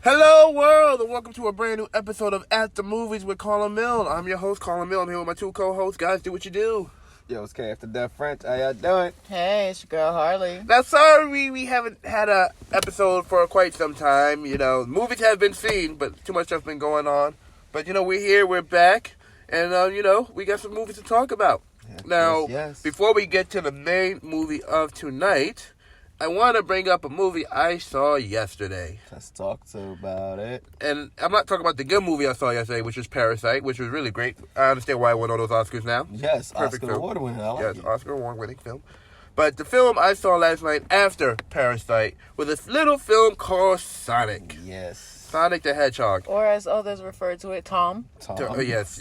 Hello, world, and welcome to a brand new episode of At the Movies with Colin Milne. I'm your host, Colin Milne. I'm here with my two co-hosts. Guys, do what you do. Yo, it's K After Death French. How y'all doing? Hey, it's your girl Harley. Now, sorry we haven't had a episode for quite some time. You know, movies have been seen, but too much stuff's been going on. But, you know, we're here, we're back, and, you know, we got some movies to talk about. Yes. Before we get to the main movie of tonight, I want to bring up a movie I saw yesterday. Let's talk about it. And I'm not talking about the good movie I saw yesterday, which was Parasite, which was really great. I understand why I won all those Oscars now. Yes, perfect Oscar award winning. Yes, Oscar award-winning film. But the film I saw last night after Parasite was a little film called Sonic. Yes. Sonic the Hedgehog. Or as others refer to it, Tom. Yes.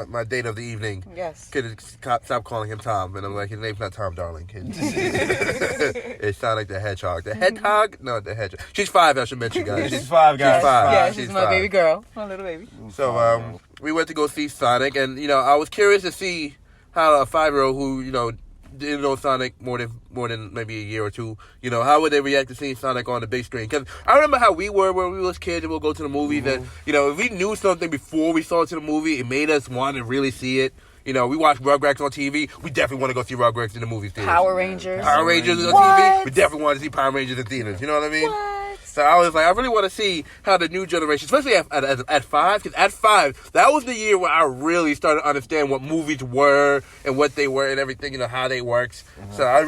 My date of the evening. Yes. Kid, stop calling him Tom. And I'm like, his name's not Tom, darling. It's Sonic the Hedgehog. The Hedgehog? No, the Hedgehog. She's 5, I should mention, guys. She's 5, guys. She's 5. Yeah, she's my baby girl. My little baby. So, we went to go see Sonic. And, you know, I was curious to see how a 5-year-old who, you know, didn't know Sonic more than maybe a year or two, you know, how would they react to seeing Sonic on the big screen? Because I remember how we were when we was kids and we'll go to the movies and, you know, if we knew something before we saw it to the movie, it made us want to really see it. You know, we watch Rugrats on TV, we definitely want to go see Rugrats in the movie theaters. Power Rangers on TV, we definitely want to see Power Rangers in theaters, you know what I mean? What? So I was like, I really want to see how the new generation, especially at 5, because at 5, that was the year where I really started to understand what movies were and what they were and everything, you know, how they works. So I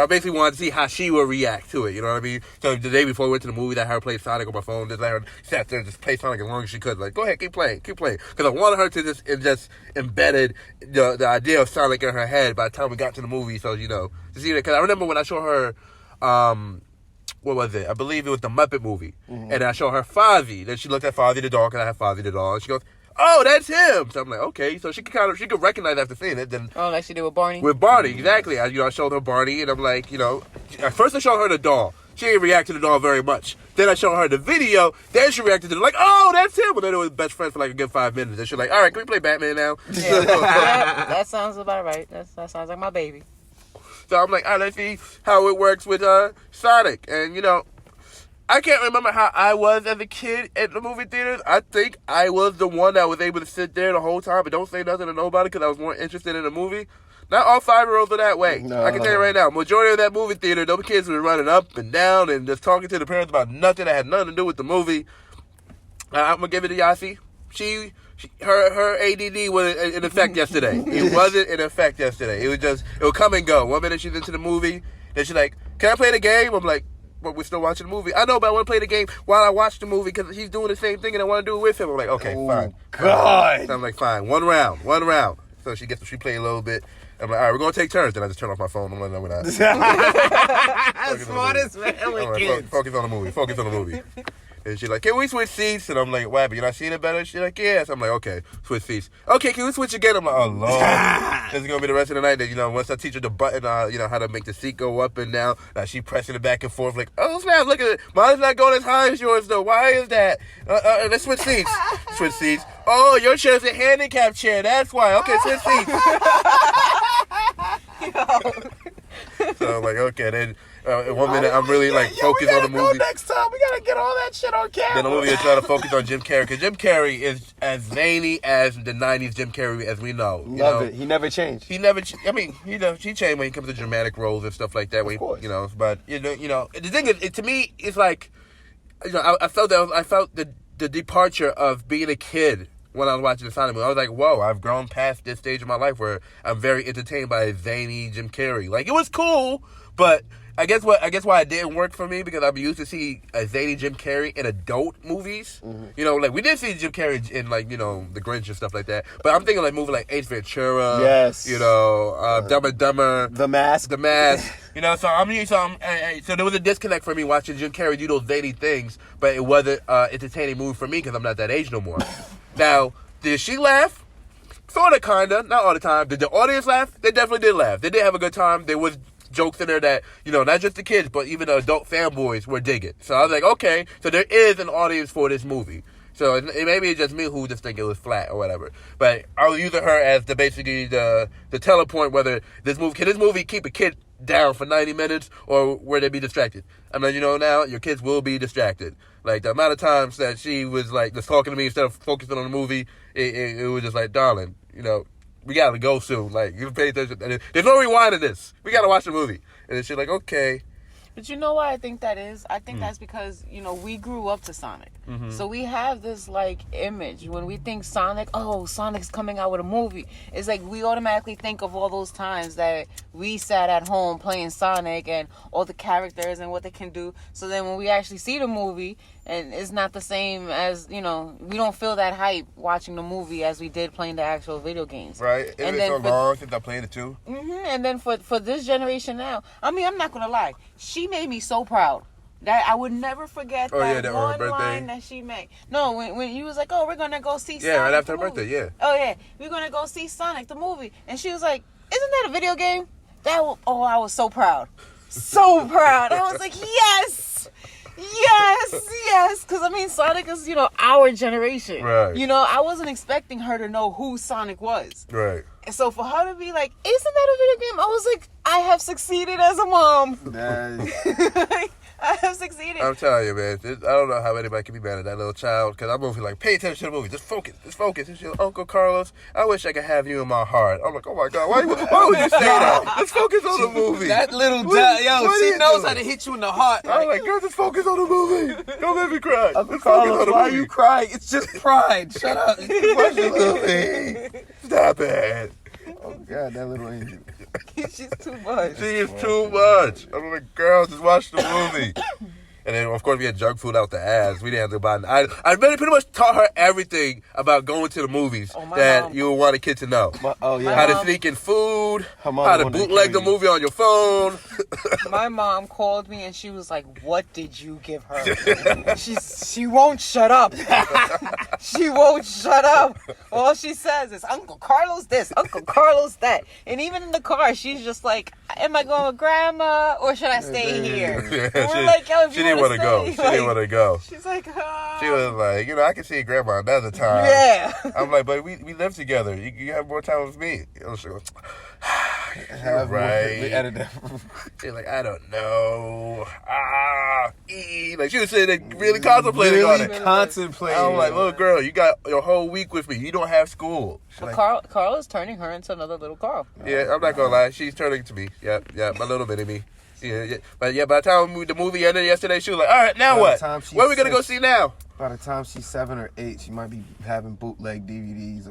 basically wanted to see how she would react to it, you know what I mean? So the day before we went to the movie, I had her play Sonic on my phone, just let her sat there and just play Sonic as long as she could. Like, go ahead, keep playing. Because I wanted her to just embedded the idea of Sonic in her head by the time we got to the movie, so, you know, to see that. Because I remember when I showed her, what was it? I believe it was the Muppet movie. Mm-hmm. And I showed her Fozzie. Then she looked at Fozzie the dog, and I had Fozzie the dog. And she goes, oh, that's him. So I'm like, okay. So she could recognize after seeing it. Then like she did with Barney? With Barney, exactly. I showed her Barney, and I'm like, you know, at first I showed her the doll. She didn't react to the doll very much. Then I showed her the video. Then she reacted to it like, oh, that's him. But then it was best friends for like a good 5 minutes. And she's like, all right, can we play Batman now? Yeah, that sounds about right. That sounds like my baby. So I'm like, all right, let's see how it works with Sonic. And, you know, I can't remember how I was as a kid at the movie theaters. I think I was the one that was able to sit there the whole time and don't say nothing to nobody because I was more interested in the movie. Not all 5-year-olds are that way. No. I can tell you right now, majority of that movie theater, those kids were running up and down and just talking to the parents about nothing that had nothing to do with the movie. I'm going to give it to Yasi. Her ADD was in effect yesterday. It wasn't in effect yesterday. It would come and go. 1 minute she's into the movie, then she's like, can I play the game? I'm like, but we're still watching the movie. I know, but I want to play the game while I watch the movie because he's doing the same thing and I want to do it with him. I'm like, okay, fine. God. So I'm like, fine. One round. So she play a little bit. I'm like, all right, we're going to take turns. Then I just turn off my phone and let her know we're not. Smartest man with kids. Focus on the movie. And she's like, can we switch seats? And I'm like, why? But you're not seeing it better? She's like, yes. I'm like, okay, switch seats. Okay, can we switch again? I'm like, oh, Lord. This is going to be the rest of the night. That, you know, once I teach her the button, you know, how to make the seat go up and down, she pressing it back and forth. Like, oh, snap, look at it. Mine's not going as high as yours, though. Why is that? Let's switch seats. Switch seats. Oh, your chair's a handicap chair. That's why. Okay, switch seats. So I'm like, okay, then... in 1 minute, I'm really focused on the movie. Next time, we gotta get all that shit on camera. Then the movie is trying to focus on Jim Carrey because Jim Carrey is as zany as the '90s Jim Carrey as we know. Love it. He never changed. He changed when he comes to dramatic roles and stuff like that. Of course. You know, but you know, the thing is, to me, it's like, you know, I felt the departure of being a kid. When I was watching the Sonic movie, I was like, whoa, I've grown past this stage of my life where I'm very entertained by zany Jim Carrey. Like, it was cool, but I guess why it didn't work for me because I'm used to see a zany Jim Carrey in adult movies. Mm-hmm. You know, like we did see Jim Carrey in like, you know, The Grinch and stuff like that. But I'm thinking like movie like Ace Ventura. Yes. You know, Dumb and Dumber. The Mask. You know, so there was a disconnect for me watching Jim Carrey do those zany things, but it wasn't entertaining movie for me because I'm not that age no more. Now, did she laugh? Sort of, kind of. Not all the time. Did the audience laugh? They definitely did laugh. They did have a good time. There was jokes in there that, you know, not just the kids, but even the adult fanboys were digging. So I was like, okay, so there is an audience for this movie. So maybe it's just me who just think it was flat or whatever. But I was using her as basically the teller point whether can this movie keep a kid down for 90 minutes or where they be distracted. I mean, now your kids will be distracted. Like, the amount of times that she was, like, just talking to me instead of focusing on the movie, it was just like, darling, we got to go soon. Like, you pay attention. There's no rewinding this. We got to watch the movie. And then she's like, okay. But you know why I think that is? I think that's because, we grew up to Sonic. Mm-hmm. So we have this, like, image. When we think Sonic, Sonic's coming out with a movie. It's like we automatically think of all those times that we sat at home playing Sonic and all the characters and what they can do. So then when we actually see the movie, and it's not the same as, we don't feel that hype watching the movie as we did playing the actual video games. Right. It's been so long since I played it, too. Mm-hmm. And then for this generation now, I mean, I'm not going to lie. She made me so proud. That I would never forget that one line that she made. No, when you was like, we're going to go see Sonic. Yeah, right after her birthday, yeah. Oh, yeah. We're going to go see Sonic, the movie. And she was like, isn't that a video game? I was so proud. So proud. I was like, yes. Yes. Because, I mean, Sonic is, our generation. Right. I wasn't expecting her to know who Sonic was. Right. And so for her to be like, isn't that a video game? I was like, I have succeeded as a mom. Nice. I have succeeded. I'm telling you, man. I don't know how anybody can be mad at that little child. Because I'm moving like, pay attention to the movie. Just focus. And she's like, Uncle Carlos, I wish I could have you in my heart. I'm like, oh my God, why would you say that? Just focus on the movie. That little she knows how to hit you in the heart. I'm like, girl, just focus on the movie. Don't make me cry. Uncle Carlos, why are you crying? It's just pride. Shut up. Watch the movie. Stop it. Oh God, that little angel. She's too much. She is too much. I'm like, girl, just watch the movie. And then, of course, we had junk food out the ass. We didn't have to buy. I really pretty much taught her everything about going to the movies that you would want a kid to know. How to sneak in food, how to bootleg the movie on your phone. My mom called me and she was like, what did you give her? She won't shut up. She won't shut up. All she says is, Uncle Carlos this, Uncle Carlos that. And even in the car, she's just like, am I going with Grandma or should I stay here? And we're like, yo, if you didn't want to go. She didn't want to go. She's like, She was like, I can see Grandma another time. Yeah. I'm like, but we live together. You have more time with me. She goes, right. She's like, I don't know. Like, she was sitting there really contemplating on it. Contemplating. I'm like, little girl, you got your whole week with me. You don't have school. But Carl is turning her into another little Carl. Yeah, I'm not going to lie. She's turning to me. Yep, my little bit of me. Yeah. But by the time the movie ended yesterday, she was like, all right, now what? What are we going to go see now? By the time she's 7 or 8, she might be having bootleg DVDs.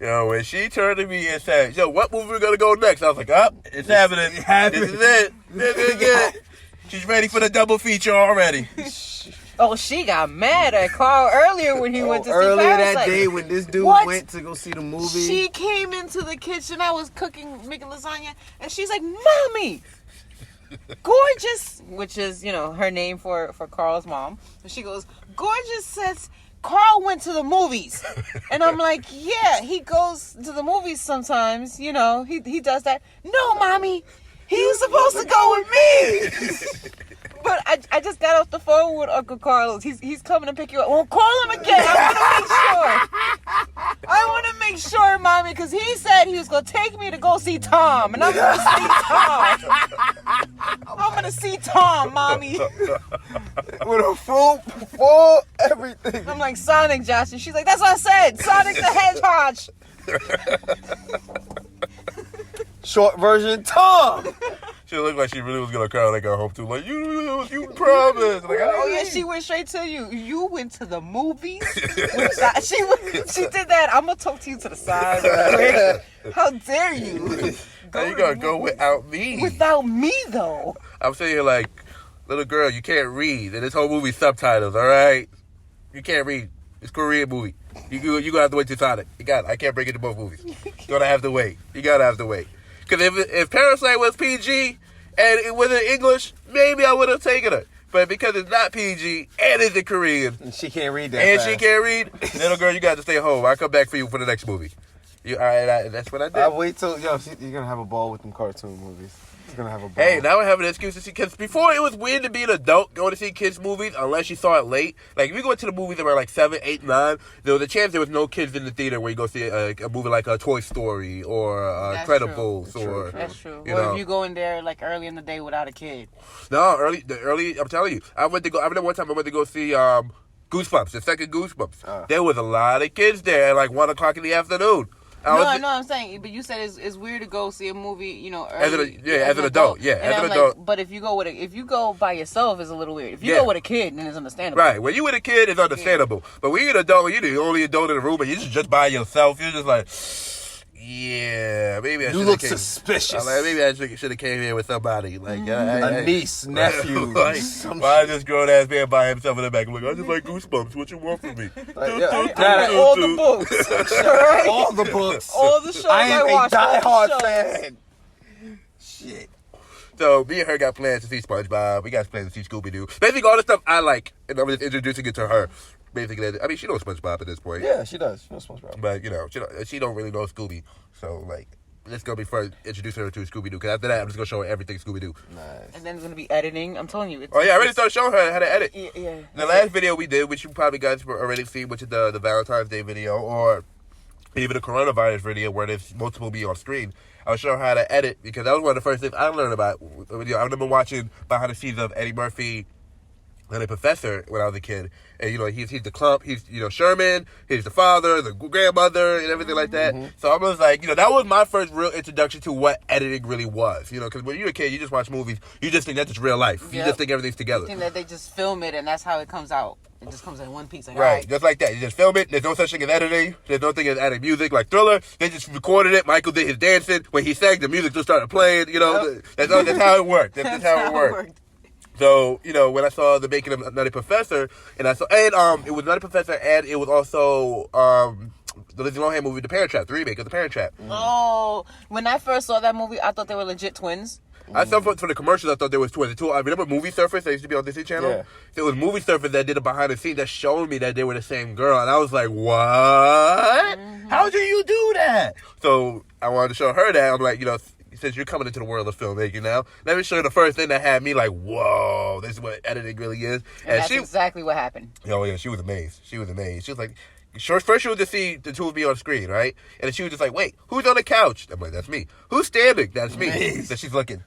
When she turned to me and said, what movie we going to go next? I was like, it's happening. This is it. This is it. She's ready for the double feature already. Oh, she got mad at Carl earlier when he went to see Parasite. Earlier that day when this dude went to go see the movie. She came into the kitchen. I was making lasagna. And she's like, Mommy, Gorgeous, which is, her name for Carl's mom. And she goes, Gorgeous says Carl went to the movies. And I'm like, yeah, he goes to the movies sometimes. He does that. No, Mommy, he was supposed to go with me. But I just got off the phone with Uncle Carlos. He's coming to pick you up. Well, call him again. I want to make sure, Mommy, because he said he was going to take me to go see Tom. And I'm going to see Tom. I'm going to see Tom, Mommy. With a full everything. I'm like, Sonic, Josh. And she's like, that's what I said. Sonic the Hedgehog. Short version, Tom. She looked like she really was gonna cry when I got home too. Like you promised. Like, yeah, she went straight to you. You went to the movies. She did that. I'm gonna talk to you to the side. Right? How dare you? How you gonna go without me? Without me though. I'm saying here like, little girl, you can't read, and this whole movie subtitles. All right, you can't read. It's a Korean movie. You gonna have to wait till Sonic. You got it. I can't break it to both movies. You gotta have to wait. Because if Parasite was PG and it was in English, maybe I would have taken it. But because it's not PG and it's in Korean. And she can't read that And fast. she can't read, little girl, you got to stay home. I'll come back for you for the next movie. That's what I did. I wait till, you're going to have a ball with them cartoon movies. gonna have a ball. Hey, now I have an excuse to see, because before it was weird to be an adult going to see kids' movies unless you saw it late. Like, if you go to the movies around like 7, 8, 9, there was a chance there was no kids in the theater where you go see a movie like Toy Story or Incredibles. Or That's true. You or know. if you go in there like early in the day without a kid. No, early, I'm telling you. I remember one time I went to go see Goosebumps, the second Goosebumps. There was a lot of kids there at like 1 o'clock in the afternoon. I know I'm saying, but you said it's weird to go see a movie, you know, early, as an adult. Yeah, and as an I'm adult. like, but if you go by yourself, it's a little weird. If you go with a kid, then it's understandable. Right. When you with a kid, it's understandable. But when you're an adult, you're the only adult in the room, and you're just by yourself, you're just like, yeah, maybe I should. You look suspicious. Maybe I should have came here with somebody, like a niece, nephew. Like, why is this grown ass man by himself in the back? I'm like, I just like Goosebumps. What you want from me? All the books, all the books, all the shows I am watch, a diehard fan. Shit. So me and her got plans to see SpongeBob. We got plans to see Scooby Doo. Basically, all the stuff I like, and I'm just introducing it to her. Basically, I mean, she knows SpongeBob at this point. Yeah, she does. She knows SpongeBob. But you know, she don't really know Scooby. So like, it's gonna be first introducing her to Scooby Doo. Because after that, I'm just gonna show her everything Scooby Doo. Nice. And then it's gonna be editing. I'm telling you. I already started showing her how to edit. Yeah. The last video we did, which you probably guys already seen, which is the Valentine's Day video, or even the coronavirus video where there's multiple me on screen. I was showing her how to edit because that was one of the first things I learned about. I remember watching behind the scenes of Eddie Murphy and the Professor when I was a kid. And, you know, he's the clump, he's, you know, Sherman, he's the father, the grandmother, and everything like that. Mm-hmm. So I was like, you know, that was my first real introduction to what editing really was. You know, because when you're a kid, you just watch movies, you just think that's just real life. You just think everything's together. You think that they just film it and that's how it comes out. It just comes in one piece. Like, right, just like that. You just film it. There's no such thing as editing. There's no thing as adding music like Thriller. They just recorded it. Michael did his dancing. When he sang, the music just started playing. You know, that's how it worked. That's how it worked. So, you know, when I saw the making of Nutty Professor, and it was Nutty Professor, and it was also the Lindsay Lohan movie, The Parent Trap, the remake of The Parent Trap. Oh, when I first saw that movie, I thought they were legit twins. I saw for the commercials, I thought there was twins. I remember Movie Surfers, that used to be on Disney Channel. Yeah. It was Movie Surfers that did it behind the scenes that showed me that they were the same girl. And I was like, what? Mm-hmm. How do you do that? So I wanted to show her that. I'm like, you know, since you're coming into the world of filmmaking now, let me show you the first thing that had me like, whoa, this is what editing really is. And that's exactly what happened. Oh, yeah, she was amazed. She was like, first she would just see the two of me on screen, right? And then she was just like, wait, who's on the couch? I'm like, that's me. Who's standing? That's me. Then she's looking.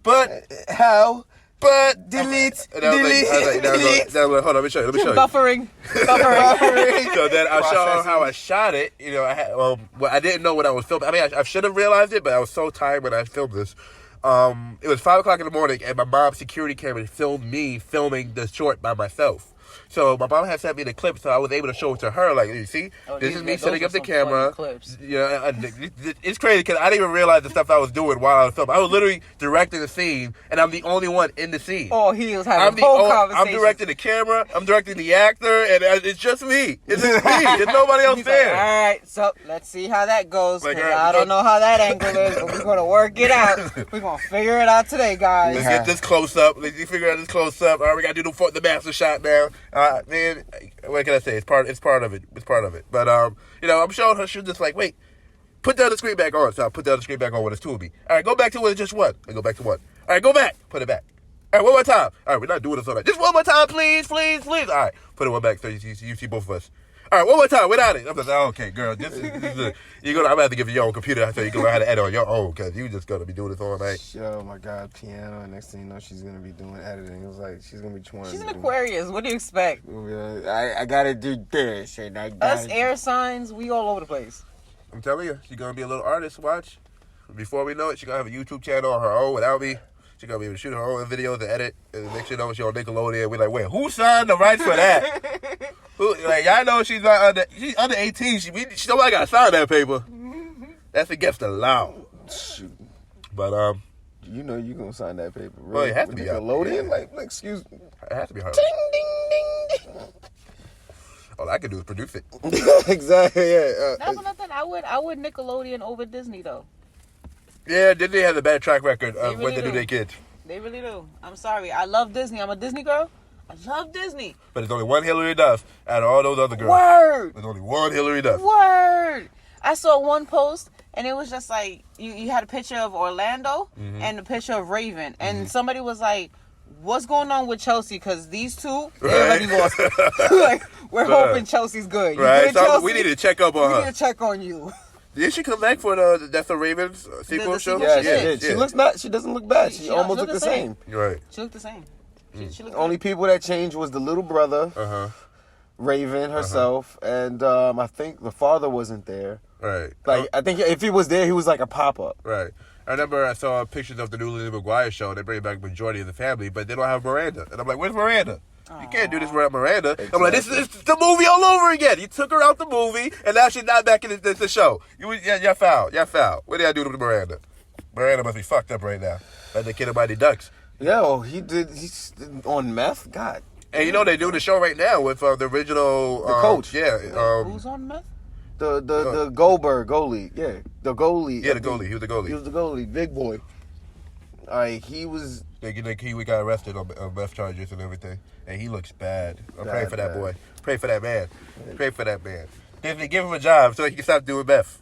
But how? But delete. Hold on, let me show you. Buffering. So then I showed her how I shot it. You know, I didn't know what I was filming. I mean, I should have realized it, but I was so tired when I filmed this. It was 5 o'clock in the morning, and my mom's security camera filmed me filming the short by myself. So my mom had sent me the clip, so I was able to show it to her. Like, you see, this is me setting up the camera. Yeah, it's crazy because I didn't even realize the stuff I was doing while I was filming. I was literally directing the scene, and I'm the only one in the scene. Oh, he was having whole conversation. I'm directing the camera, I'm directing the actor, and it's just me. It's just me. There's nobody else there. Like, all right, so let's see how that goes. Like, I don't know how that angle is, but we're gonna work it out. We're gonna figure it out today, guys. Let's get this close up. Let's figure out this close up. All right, we gotta do the master shot now. Man, what can I say? It's part of it. But you know, I'm showing her. She's just like, wait, put down the screen back on. So I put down the screen back on when it's two of me. All right, go back to when it's just one. I go back to one. All right, go back. Put it back. All right, one more time. All right, we're not doing this all night. Just one more time, please. All right, put it one back so you see both of us. All right, one more time without it. I'm just like, okay, girl, I'm gonna have to give you your own computer so you can learn how to edit on your own because you just gonna be doing this all night. Oh my God, piano. And next thing you know, she's gonna be doing editing. It was like she's gonna be trying. She's an Aquarius. What do you expect? I gotta do this and us air signs. We all over the place. I'm telling you, she's gonna be a little artist. Watch. Before we know it, she's gonna have a YouTube channel on her own without me. She's gonna be able to shoot her own videos and edit. And next thing you know, she's on Nickelodeon. We're like, wait, who signed the rights for that? I know she's not under 18. Nobody got to sign that paper. That's against the law. Shoot. But you know you gonna sign that paper. Right? Well, it has to be Nickelodeon. Like, excuse me. It has to be her. Ding ding ding. All I can do is produce it. Exactly. Yeah. That's nothing. I would Nickelodeon over Disney though. Yeah, Disney has a bad track record of really what they do to their kids. They really do. I'm sorry. I love Disney. I'm a Disney girl. I love Disney. But there's only one Hilary Duff out of all those other girls. Word. There's only one Hilary Duff. Word. I saw one post and it was just like you had a picture of Orlando and a picture of Raven, and somebody was like, "What's going on with Chelsea? Because these two, they already lost. Like, we're hoping Chelsea's good. You Right, good, so Chelsea? we need to check up on We her. need to check on you." Did she come back for the Death of Ravens sequel The show? sequel Yeah, she she did. did. She looks not. She doesn't look bad. She She almost look looked the the same. Right. She looked the same. She looked Only people that changed was the little brother, Uh-huh. Raven herself, and I think the father wasn't there. Right. Like I think if he was there, he was like a pop up. Right. I remember I saw pictures of the new Lily McGuire show. They bring back majority of the family, but they don't have Miranda. And I'm like, where's Miranda? You can't do this without Miranda. Exactly. I'm like, this is the movie all over again. You took her out the movie, and now she's not back in the show. You're foul. You're foul. What did I do to Miranda? Miranda must be fucked up right now. Like the kid of Mighty Ducks. Yo, he's on meth. God. And you know they do the show right now with the original coach. Yeah. Who's on meth? The Goldberg goalie. Yeah, the goalie. Yeah, the goalie. He was the goalie. He was the goalie. Big boy. Like he was. We got arrested on meth charges and everything, and he looks bad. I'm praying for that Bad. boy. Pray for that man. Pray for that man. Disney, give him a job so he can stop doing meth.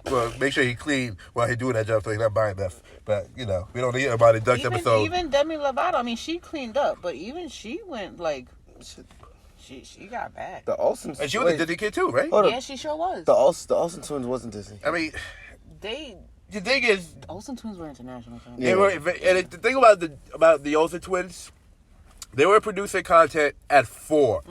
Well, make sure he clean while he's doing that job so he's not buying meth. But we don't need about it Ducks episode. Even Demi Lovato, I mean, she cleaned up, but even she went like, she got bad. The Olsen. And she was a Disney kid too, right? Hold Yeah, up. she sure was. The Olsen twins wasn't Disney. I mean, They the thing is, Olsen twins were international. Yeah. they were, and the thing about the Olsen twins, they were producing content at 4.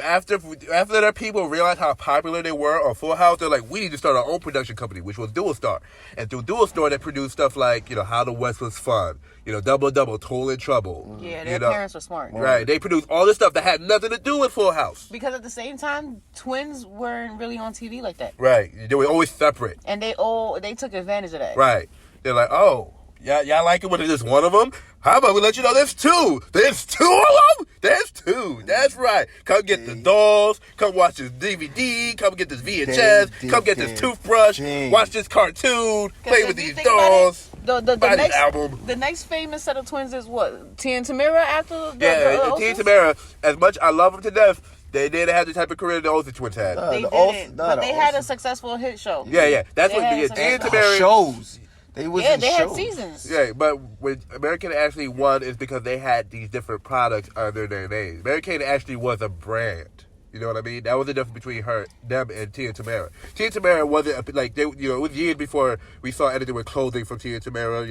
After their people realized how popular they were on Full House, they're like, we need to start our own production company, which was Dual Star. And through Dual Star, they produced stuff like, How the West Was Fun, Double Double, Total in Trouble. Yeah, their parents were smart. Right. They produced all this stuff that had nothing to do with Full House. Because at the same time, twins weren't really on TV like that, Right. They were always separate. and they took advantage of that. Right. They're like, oh, y'all like it when it's just one of them? How about we let you know there's 2? There's 2 of them? There's 2. That's right. Come get the dolls. Come watch this DVD. Come get this VHS. Come get this toothbrush. Watch this cartoon. Play If with you these think about dolls. The Buy this next album. the next famous set of twins is what? Tia and Tamara after the Yeah, Tia and Tamara, as much I love them to death, they didn't have the type of career the Olsen twins had. They The didn't, Olsen- but the they had a Olsen- successful hit show. Yeah. That's They what had Tia some and good Tamara. Shows. They was Yeah, in they had shows. seasons. Yeah, but when American actually won is because they had these different products under their names. American actually was a brand. You know what I mean? That was the difference between them, and Tia and Tamara. Tia and Tamara wasn't like they. It was years before we saw anything with clothing from Tia and Tamara.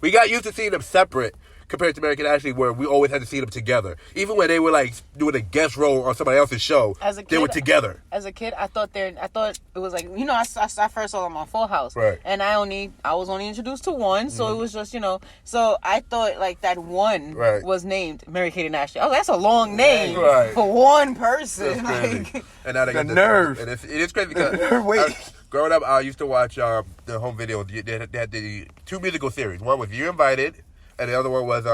We got used to seeing them separate compared to American Ashley, where we always had to see them together. Even when they were like doing a guest role on somebody else's show, As a they were kid- together. As a kid, I thought it was like I first saw them on Full House, Right. And I was only introduced to one, so it was just so I thought like that one Right. was named Mary Kate and Ashley. Oh, that's a long name Right. for one person. That's crazy. Like, And now they got The this- nerve. And it is crazy because nerve, wait. growing up, I used to watch the home video. They had the 2 musical series. One was You're Invited, and the other one was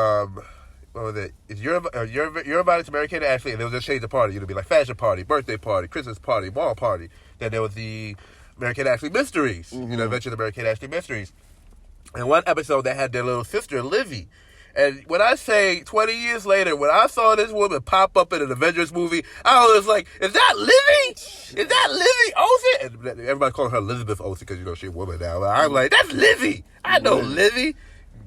what was it? It's You're Invited to Mary Kate and Ashley, and they would just change the party. It'd be like fashion party, birthday party, Christmas party, mall party. Then there was the Mary Kate and Ashley Mysteries. Adventure of the Mary Kate and Ashley Mysteries. And one episode they had their little sister Livy. And when I say 20 years later, when I saw this woman pop up in an Avengers movie, I was like, is that Livy? Is that Livy Olsen? And everybody calling her Elizabeth Olsen because, she's a woman now. But I'm like, that's Livy. I know Livy.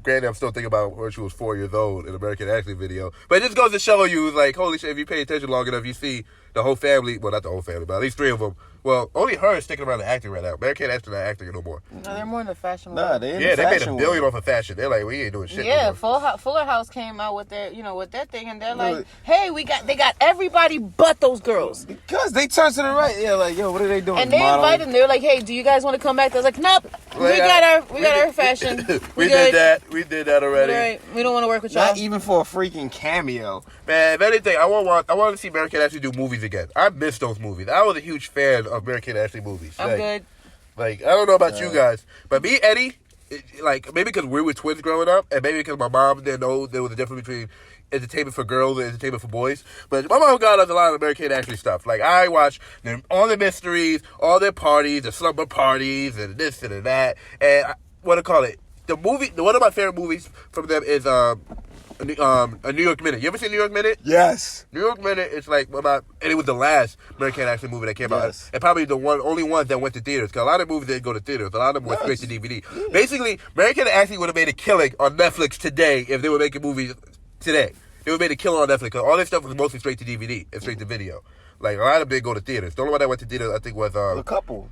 Granted, I'm still thinking about when she was 4 years old in American Ashley video. But it just goes to show you, like, holy shit, if you pay attention long enough, you see the whole family, well, not the whole family, but at least 3 of them. Well, only her is sticking around and acting right now. American Ashley not acting no more. no, they're more in the fashion. Nah, world. they in Yeah, the they made fashion $1 billion world. off of fashion. They're like, we ain't doing shit. Yeah, no more. Fuller House came out with their thing, and they're like, Look. "Hey, they got everybody but those girls." Because they turned to the right. Yeah, like, yo, what are they doing? And they Model? invited them. They were like, "Hey, do you guys want to come back?" They was like, "Nope, Well, we got our fashion. We good. did that. We did that already. Right. We don't want to work with y'all." Not even for a freaking cameo. Man, if anything, I want to see American Ashley do movies again. I miss those movies. I was a huge fan of American Ashley movies. I'm good. Like, I don't know about you guys, but me, Eddie, maybe because we were twins growing up, and maybe because my mom didn't know there was a difference between entertainment for girls and entertainment for boys. But my mom got us a lot of American Ashley stuff. Like, I watched all the mysteries, all their parties, the slumber parties, and this and that. And what do I call it? The movie, one of my favorite movies from them is A New York Minute. You ever seen New York Minute? Yes. New York Minute is like about, and it was the last American action movie that came Yes. out, and probably the only ones that went to theaters. Because a lot of movies didn't go to theaters. A lot of them went straight to DVD. Yeah. Basically, American actually would have made a killing on Netflix today if they were making movies today. They would have made a killing on Netflix because all this stuff was mostly straight to DVD and straight to video. Like a lot of them didn't go to theaters. The only one that went to theaters, I think, was A couple.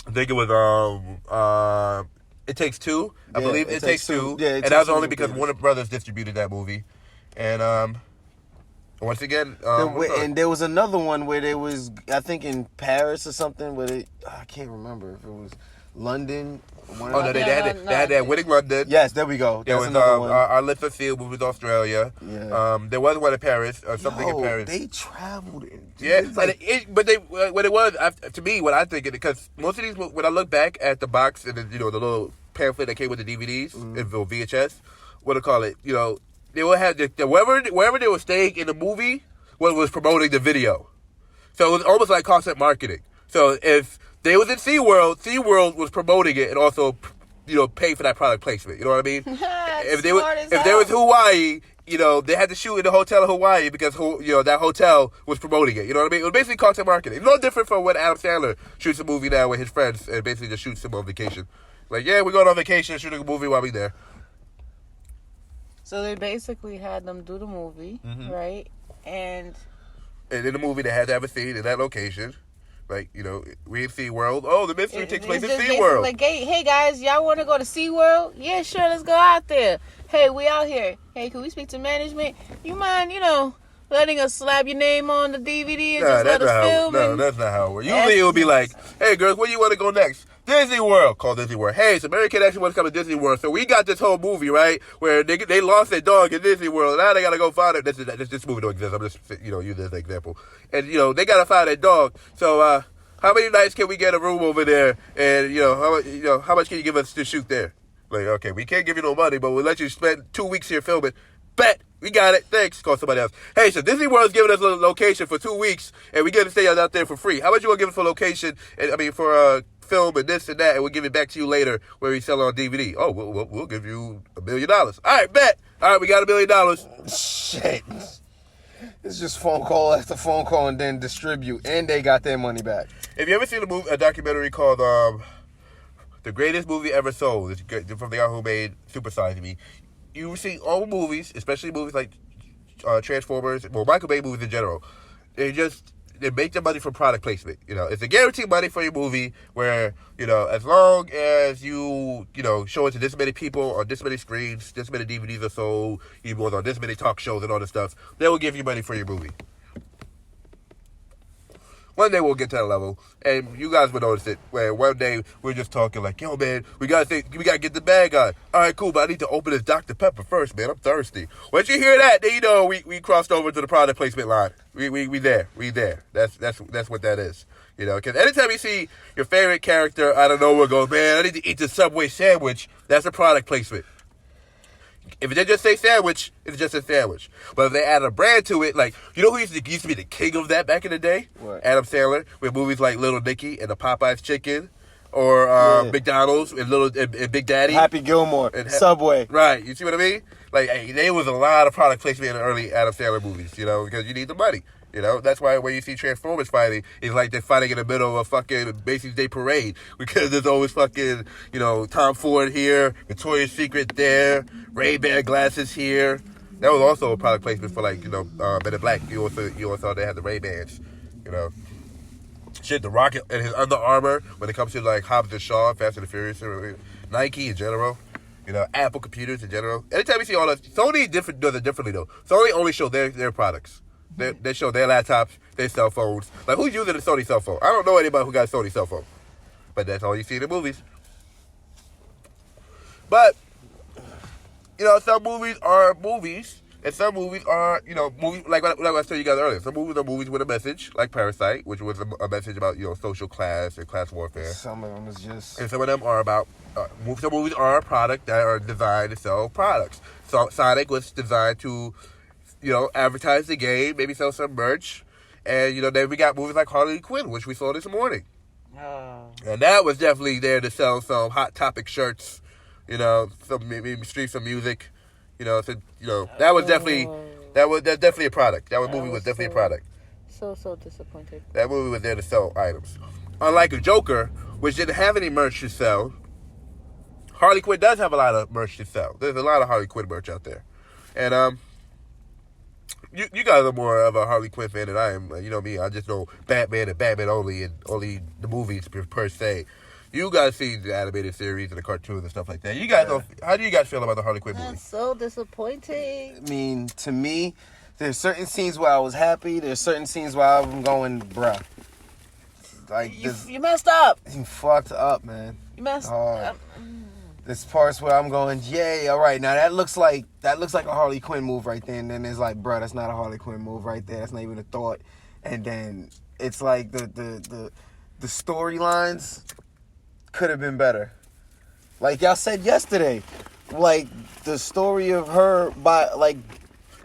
I think it was It Takes Two. I believe It Takes Two. Yeah, and that was only because Warner Brothers distributed that movie. And once again, and there was another one where there was, I think, in Paris or something. Where I can't remember if it was London. they had that Winning London. Yes, there we go. There That's was another one. Our Lips Are Sealed, which was Australia. Yeah. There was one in Paris, or something in Paris. They traveled. Yeah, Like, but what it was, to me, what I think, because most of these, when I look back at the box and the little pamphlet that came with the DVDs and VHS, what do you call it? They will have wherever they were staying in the movie was promoting the video, so it was almost like concept marketing. So if they was in SeaWorld was promoting it and also, pay for that product placement. You know what I mean? if they was Hawaii, they had to shoot in the hotel in Hawaii because that hotel was promoting it. You know what I mean? It was basically content marketing. It's no different from when Adam Sandler shoots a movie now with his friends and basically just shoots them on vacation. Like, yeah, we're going on vacation, shooting a movie while we're there. So they basically had them do the movie, right? And in the movie, they had to have a scene in that location. Like, we in SeaWorld. Oh, the mystery takes place in SeaWorld. Like, hey, guys, y'all want to go to SeaWorld? Yeah, sure, let's go out there. Hey, we out here. Hey, can we speak to management? You mind, letting us slap your name on the DVD and just let us film? No, that's not how it works. Usually it would be like, hey, girls, where do you want to go next? Disney World. Call Disney World. Hey, so American actually wants to come to Disney World. So we got this whole movie, right, where they lost their dog in Disney World. Now they got to go find it. This movie don't exist. I'm just, use this as an example. And, they got to find their dog. So, how many nights can we get a room over there? And, how much can you give us to shoot there? Like, okay, we can't give you no money, but we'll let you spend 2 weeks here filming. Bet. We got it. Thanks. Call somebody else. Hey, so Disney World's giving us a location for 2 weeks, and we get to stay out there for free. How much you want to give us for location? For film and this and that, and we'll give it back to you later where we sell it on DVD. Oh, we'll give you $1 million. All right, bet. All right, we got $1 million. Shit. It's just phone call after phone call and then distribute, and they got their money back. Have you ever seen a documentary called The Greatest Movie Ever Sold? It's from the guy who made Super Size Me. You see all movies, especially movies like Transformers, Michael Bay movies in general, they make their money from product placement. It's a guaranteed money for your movie where, as long as you show it to this many people on this many screens, this many DVDs are sold, you was on this many talk shows and all this stuff, they will give you money for your movie. One day we'll get to that level, and you guys will notice it. Where one day we're just talking like, "Yo, man, we gotta get the bag on." All right, cool, but I need to open this Dr. Pepper first, man. I'm thirsty. Once you hear that, then we crossed over to the product placement line. We there. That's what that is. Because anytime you see your favorite character out of nowhere go, "Man, I need to eat this Subway sandwich," that's a product placement. If they just say sandwich, it's just a sandwich. But if they add a brand to it, like, who used to be the king of that back in the day? What? Adam Sandler, with movies like Little Nicky and the Popeyes Chicken, or McDonald's and Big Daddy. Happy Gilmore, and Subway. Right, you see what I mean? Like, there was a lot of product placement in the early Adam Sandler movies, because you need the money. That's why when you see Transformers fighting, it's like they're fighting in the middle of a fucking Macy's Day Parade. Because there's always fucking, Tom Ford here, Victoria's Secret there, Ray-Ban glasses here. That was also a product placement for, like, Men in Black. You also saw they had the Ray-Bans, Shit, The Rock and his Under Armour, when it comes to, like, Hobbs and Shaw, Fast and the Furious, Nike in general. Apple computers in general. Anytime you see all that, Sony does it differently, though. Sony only show their products. They show their laptops, their cell phones. Like, who's using a Sony cell phone? I don't know anybody who got a Sony cell phone. But that's all you see in the movies. But, some movies are movies. And some movies are, movies, like I was telling you guys earlier. Some movies are movies with a message, like Parasite, which was a message about, social class and class warfare. Some of them is just... And some of them are about, some movies are a product that are designed to sell products. So Sonic was designed to... advertise the game, maybe sell some merch. And, then we got movies like Harley Quinn, which we saw this morning. Oh. And that was definitely there to sell some Hot Topic shirts, maybe stream some music, So that was definitely that's definitely a product. That movie was definitely a product. So disappointed. That movie was there to sell items. Unlike a Joker, which didn't have any merch to sell, Harley Quinn does have a lot of merch to sell. There's a lot of Harley Quinn merch out there. And you guys are more of a Harley Quinn fan than I am. You know me, I just know Batman and Batman only, and only the movies per se. You guys see the animated series and the cartoons and stuff like that. You guys, how do you guys feel about the Harley Quinn movie? That's so disappointing. I mean, to me, there's certain scenes where I was happy. There's certain scenes where I'm going, bruh. Like you messed up. You fucked up, man. You messed up. There's parts where I'm going, yay, all right. Now that looks like a Harley Quinn move right there. And then it's like, bruh, that's not a Harley Quinn move right there. That's not even a thought. And then it's like the storylines could have been better. Like y'all said yesterday, like the story of her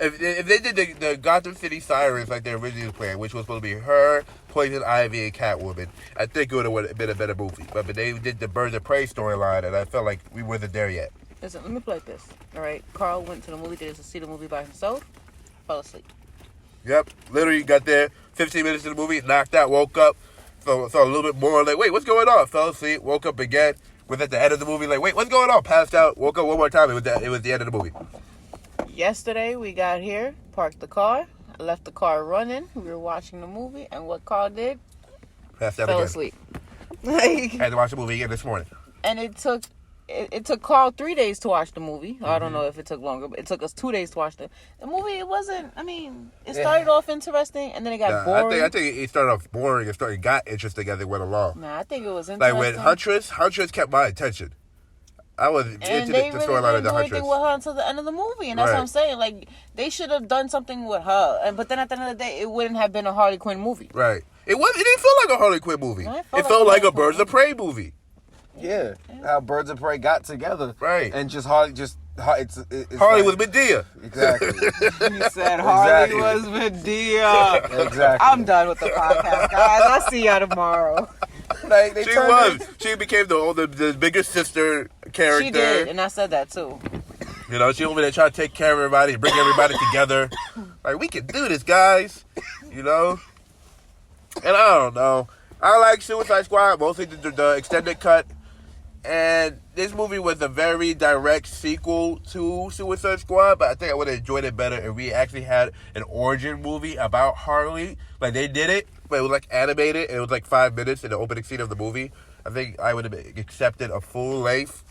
if they did the Gotham City Sirens like they originally planned, which was supposed to be her, Poison Ivy, and Catwoman, I think it would have been a better movie. But they did the Birds of Prey storyline, and I felt like we wasn't there yet. Listen, let me play this. All right, Carl went to the movie theaters to see the movie by himself, fell asleep. Yep, literally got there, 15 minutes into the movie, knocked out, woke up, saw a little bit more, like, wait, what's going on? Fell asleep, woke up again, was at the end of the movie, like, wait, what's going on? Passed out, woke up one more time, it was the end of the movie. Yesterday, we got here, parked the car, left the car running, we were watching the movie, and what Carl did? Passed out fell again. asleep. Had to watch the movie again this morning. And it took Carl 3 days to watch the movie. I don't know if it took longer, but it took us 2 days to watch the movie. It wasn't, it started off interesting, and then it got boring. I think it started off boring and got interesting as it went along. Nah, I think it was interesting. Like when Huntress kept my attention. I was into the storyline of the Huntress. And they really didn't do anything with her until the end of the movie, and that's what I'm saying. Like, they should have done something with her, but then at the end of the day, it wouldn't have been a Harley Quinn movie. Right. It didn't feel like a Harley Quinn movie. No, it felt like a Birds of Prey movie. Yeah, how Birds of Prey got together. Right. And Harley Harley was Medea. Exactly. You said Harley was Medea. Exactly. I'm done with the podcast, guys. I'll see y'all tomorrow. Like, She became the bigger sister character. She did, and I said that too. She over there trying to take care of everybody, bring everybody together. Like, we can do this, guys. And I don't know. I like Suicide Squad, mostly the extended cut. And this movie was a very direct sequel to Suicide Squad, but I think I would have enjoyed it better if we actually had an origin movie about Harley. Like, they did it, but it was like animated, and it was like 5 minutes in the opening scene of the movie. I think I would have accepted a full-length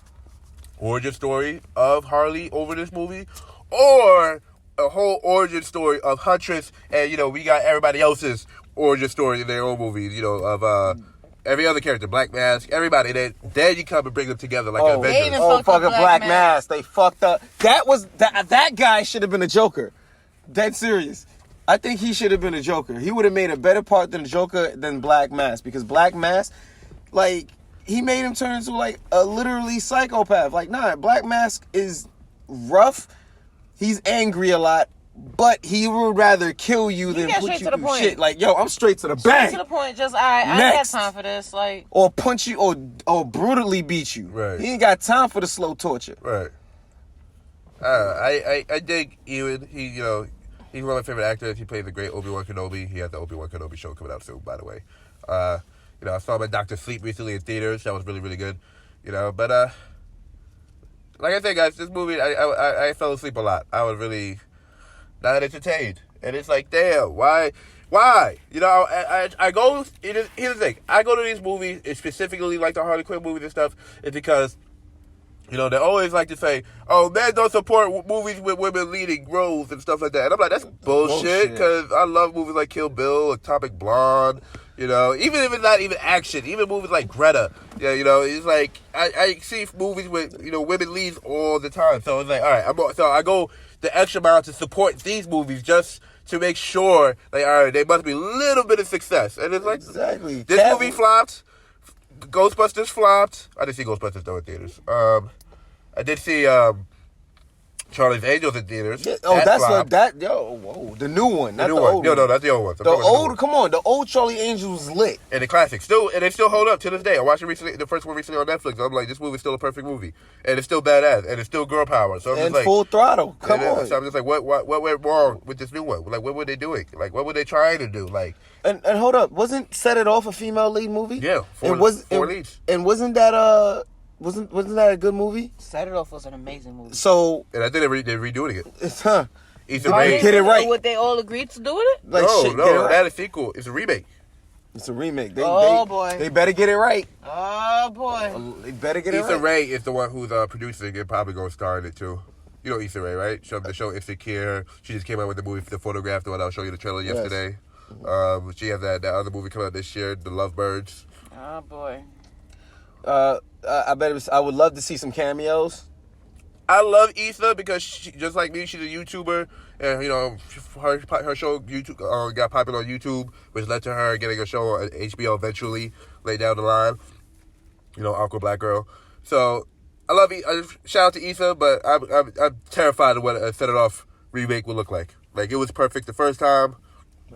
origin story of Harley over this movie, or a whole origin story of Huntress, and we got everybody else's origin story in their own movies, of every other character, Black Mask, everybody. Then you come and bring them together like an Avengers. Fucking Black Mask. They fucked up. That guy should have been a Joker. Dead serious. I think he should have been a Joker. He would have made a better part than the Joker than Black Mask, because Black Mask, like, he made him turn into like a literally psychopath. Like, nah, Black Mask is rough. He's angry a lot. But he would rather kill you than put you through shit. Like, yo, I'm straight to the bang. Straight to the point. Just, I ain't got time for this. Like, or punch you, or brutally beat you. Right. He ain't got time for the slow torture. Right. I dig Ewan. He's one of my favorite actors. He played the great Obi-Wan Kenobi. He has the Obi-Wan Kenobi show coming out soon, by the way. I saw him in Dr. Sleep recently in theaters. That was really, really good. But like I said, guys, this movie, I fell asleep a lot. I was really not entertained. And it's like, damn, why? I go, here's the thing. I go to these movies, specifically like the Harley Quinn movies and stuff, is because, they always like to say, oh, men don't support movies with women leading roles and stuff like that. And I'm like, that's bullshit, because I love movies like Kill Bill, Atomic Blonde, even if it's not even action, even movies like Greta, it's like, I see movies with, women leads all the time. So it's like, all right, so I go the extra mile to support these movies just to make sure, like, all right, they must be a little bit of success. And it's like, exactly. This movie flopped. Ghostbusters flopped. I didn't see Ghostbusters though in theaters. I did see Charlie's Angels in theaters. Yeah, oh, That that's flopped. what that. Yo, whoa, the new one, not the new one. old No, one. no, that's the old one. The old, come on, the old Charlie Angels was lit. And the classic. And they still hold up to this day. I watched it recently, the first one recently on Netflix. I'm like, this movie's still a perfect movie. And it's still badass. And it's still girl power. So I'm And just like, Full Throttle. Come on. So I'm just like, what went wrong with this new one? Like, what were they doing? Like, what were they trying to do? Like, And hold up, wasn't Set It Off a female lead movie? yeah, four leads. And wasn't that a good movie? Set It Off was an amazing movie. So And I think they're redoing it. it's Issa Are Rae. they- Get it right. Would they all agree to do it? like shit. Get it No, right. not a sequel. It's a remake. It's a remake. Boy. They better get it right. Oh boy. They better get it Issa right. Rae is the one who's producing and probably going to star in it too. You know Issa Rae, right? The show Insecure. She just came out with the movie, The Photograph, the one I'll show you the trailer Yes. yesterday. She has that other movie coming out this year, The Lovebirds. Oh boy. I would love to see some cameos. I love Issa because she, just like me, she's a YouTuber, and you know her show YouTube got popular on YouTube, which led to her getting a show on HBO eventually, later down the line. You know, Awkward Black Girl. So I love shout out to Issa, but I'm terrified of what a Set It Off remake would look like. Like, it was perfect the first time.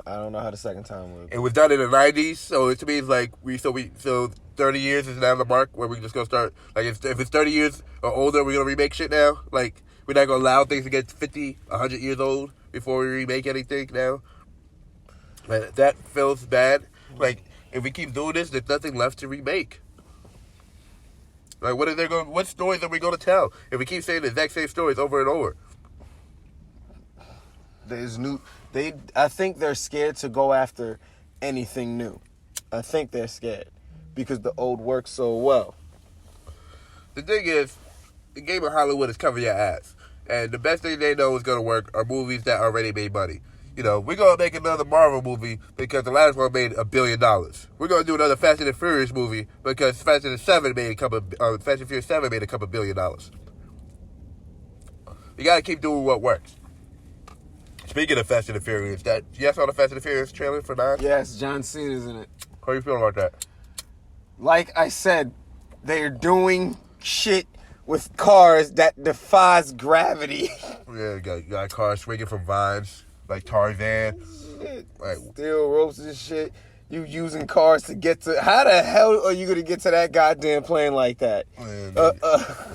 I don't know how the second time would. It was done in the 90s, so to me it's like so 30 years is now the mark where we just gonna start. Like, if it's 30 years or older, we're gonna remake shit now. Like, we're not gonna allow things to get 50, 100 years old before we remake anything now. Like, that feels bad. Like, if we keep doing this, there's nothing left to remake. Like, what stories are we gonna tell if we keep saying the exact same stories over and over? I think they're scared to go after anything new. I think they're scared because the old works so well. The thing is, the game of Hollywood is cover your ass. And the best thing they know is going to work are movies that already made money. You know, we're going to make another Marvel movie because the last one made $1 billion. We're going to do another Fast and Furious movie because Fast and Furious 7 made a couple $1 billion. You got to keep doing what works. Speaking of Fast and Furious, you guys saw the Fast and Furious trailer for 9? Yes, John Cena's in it. How you feeling about that? Like I said, they're doing shit with cars that defies gravity. Yeah, you got cars swinging from vines, like Tarzan. Like, Steel ropes and shit. You using cars to get to... How the hell are you going to get to that goddamn plane like that? and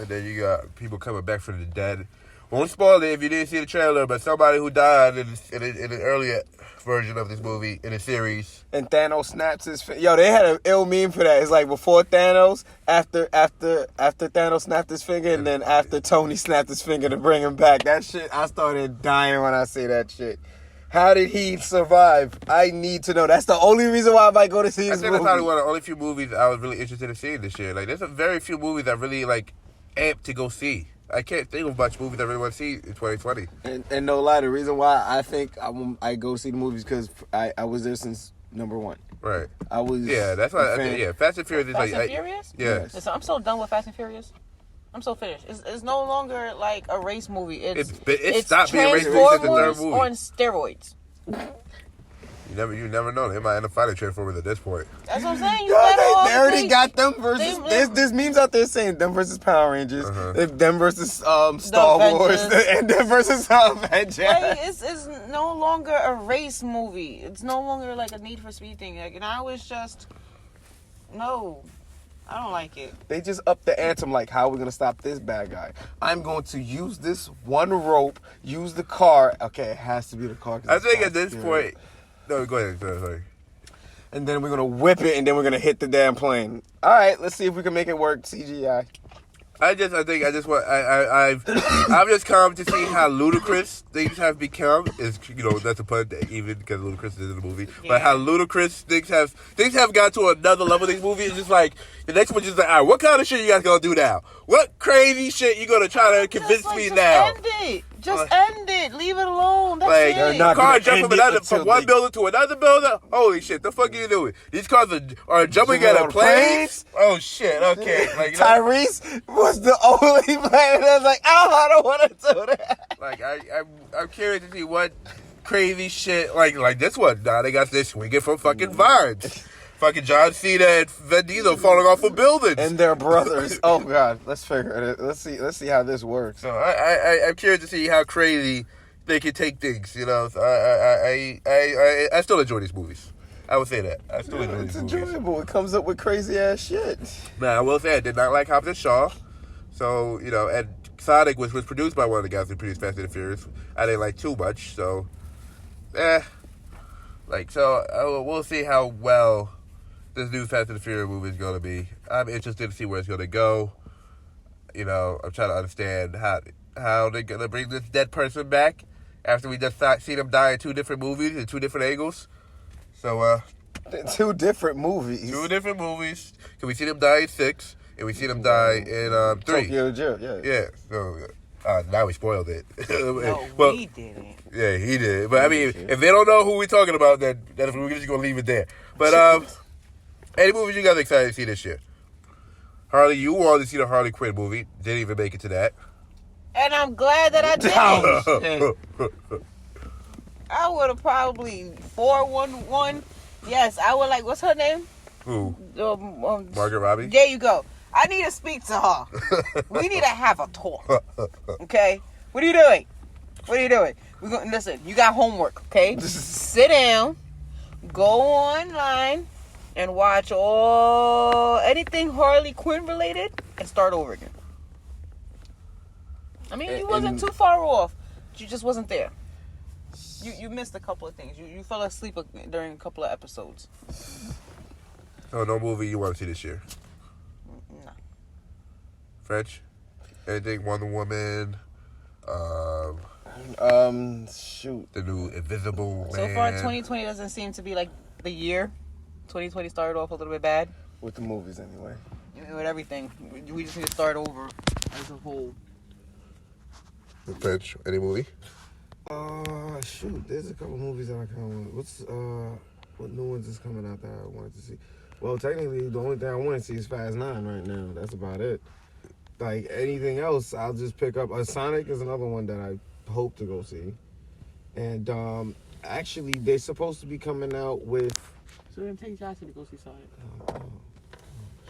then you got people coming back from the dead. Won't spoil it if you didn't see the trailer, but somebody who died in an earlier version of this movie, in a series. And Thanos snaps his finger. Yo, they had an ill meme for that. It's like before Thanos, after Thanos snapped his finger, and then after Tony snapped his finger to bring him back. That shit, I started dying when I see that shit. How did he survive? I need to know. That's the only reason why I might go to see this I think movie. that's probably one of the only few movies I was really interested in seeing this year. Like, there's a very few movies I really, like, amped to go see. I can't think of much movies I really want to see in 2020. And no lie, the reason why I think I go see the movies because I was there since number 1. Right. I was. Yeah, that's why. Fast and Furious is Fast like. and Furious? Yeah. Yes. Listen, I'm so done with Fast and Furious. I'm so finished. It's no longer like a race movie. It's stopped being a race movie since the third Transformers movie. on steroids. You never know. They might end up fighting Transformers at this point. That's what I'm saying. You Yo, better they already got them versus. They- There's memes out there saying them versus Power Rangers, them versus Star Wars, Avengers. and them versus Avengers. Like, it's no longer a race movie. It's no longer like a Need for Speed thing. Like, and I was just, no, I don't like it. They just upped the anthem like, how are we going to stop this bad guy? I'm going to use this one rope, use the car. Okay, it has to be the car. I think at this point. No, go ahead. Sorry. And then we're going to whip it, and then we're going to hit the damn plane. All right, let's see if we can make it work, CGI. I'm just come to see how ludicrous things have become. Is, you know, that's a pun, even because ludicrous is in the movie. Yeah. But how ludicrous things have gone to another level. These movies, it's just like the next one, just like, all right, what kind of shit you guys gonna do now? What crazy shit you gonna try to convince me now? End it. Just end it. Leave it alone. That's Like, it. not car gonna jumping end it from until one they- building to another building. Holy shit! The fuck are you doing? These cars are jumping Jumping out on of planes. Oh shit! Okay, like, you know, Tyrese was the only player that was like, oh, I don't want to do that. like I'm curious to see what crazy shit like this one. Now they got this swinging from fucking vines. Fucking John Cena and Vin Diesel falling off of buildings. And their brothers. Oh God, let's figure it. Let's see how this works. So I'm curious to see how crazy they can take things. You know, so I still enjoy these movies. I would say that. I still enjoy these movies. It's enjoyable. It comes up with crazy ass shit. Now, I will say I did not like Hobbs and Shaw. So, you know, and Sonic was produced by one of the guys who produced Fast and the Furious. I didn't like too much, so we'll see how well this new Fast and the Furious movie is going to be. I'm interested to see where it's going to go. You know, I'm trying to understand how they're going to bring this dead person back after we just seen him die in 2 different movies in 2 different angles. So, 2 different movies. 2 different movies. So we seen him die in 6, and we seen him die in 3. Tokyo Drift, yeah. Yeah. So, now we spoiled it. No, well, we didn't. Yeah, he did. But I mean, if they don't know who we're talking about, then we're just gonna leave it there. But any movies you guys excited to see this year? Harley, you wanted to see the Harley Quinn movie. Didn't even make it to that. And I'm glad that I didn't. Oh, I would have probably 411. Yes, I would like. What's her name? Who? Margaret Robbie. There you go. I need to speak to her. We need to have a talk. Okay? What are you doing? What are you doing? We're going listen, you got homework, okay? Sit down, go online, and watch anything Harley Quinn related and start over again. I mean, you wasn't too far off. You just wasn't there. You missed a couple of things. You fell asleep during a couple of episodes. So no movie you want to see this year? No. French? Anything? Wonder Woman? Shoot. The new Invisible Man. So far, 2020 doesn't seem to be like the year. 2020 started off a little bit bad. With the movies, anyway. With everything. We just need to start over as a whole. French? Any movie? Shoot. There's a couple movies that I kind of want. What new ones is coming out that I wanted to see? Well, technically, the only thing I want to see is Fast 9 right now. That's about it. Like, anything else, I'll just pick up. Sonic is another one that I hope to go see. And, actually, they're supposed to be coming out with... So we're going to take Jesse to go see Sonic.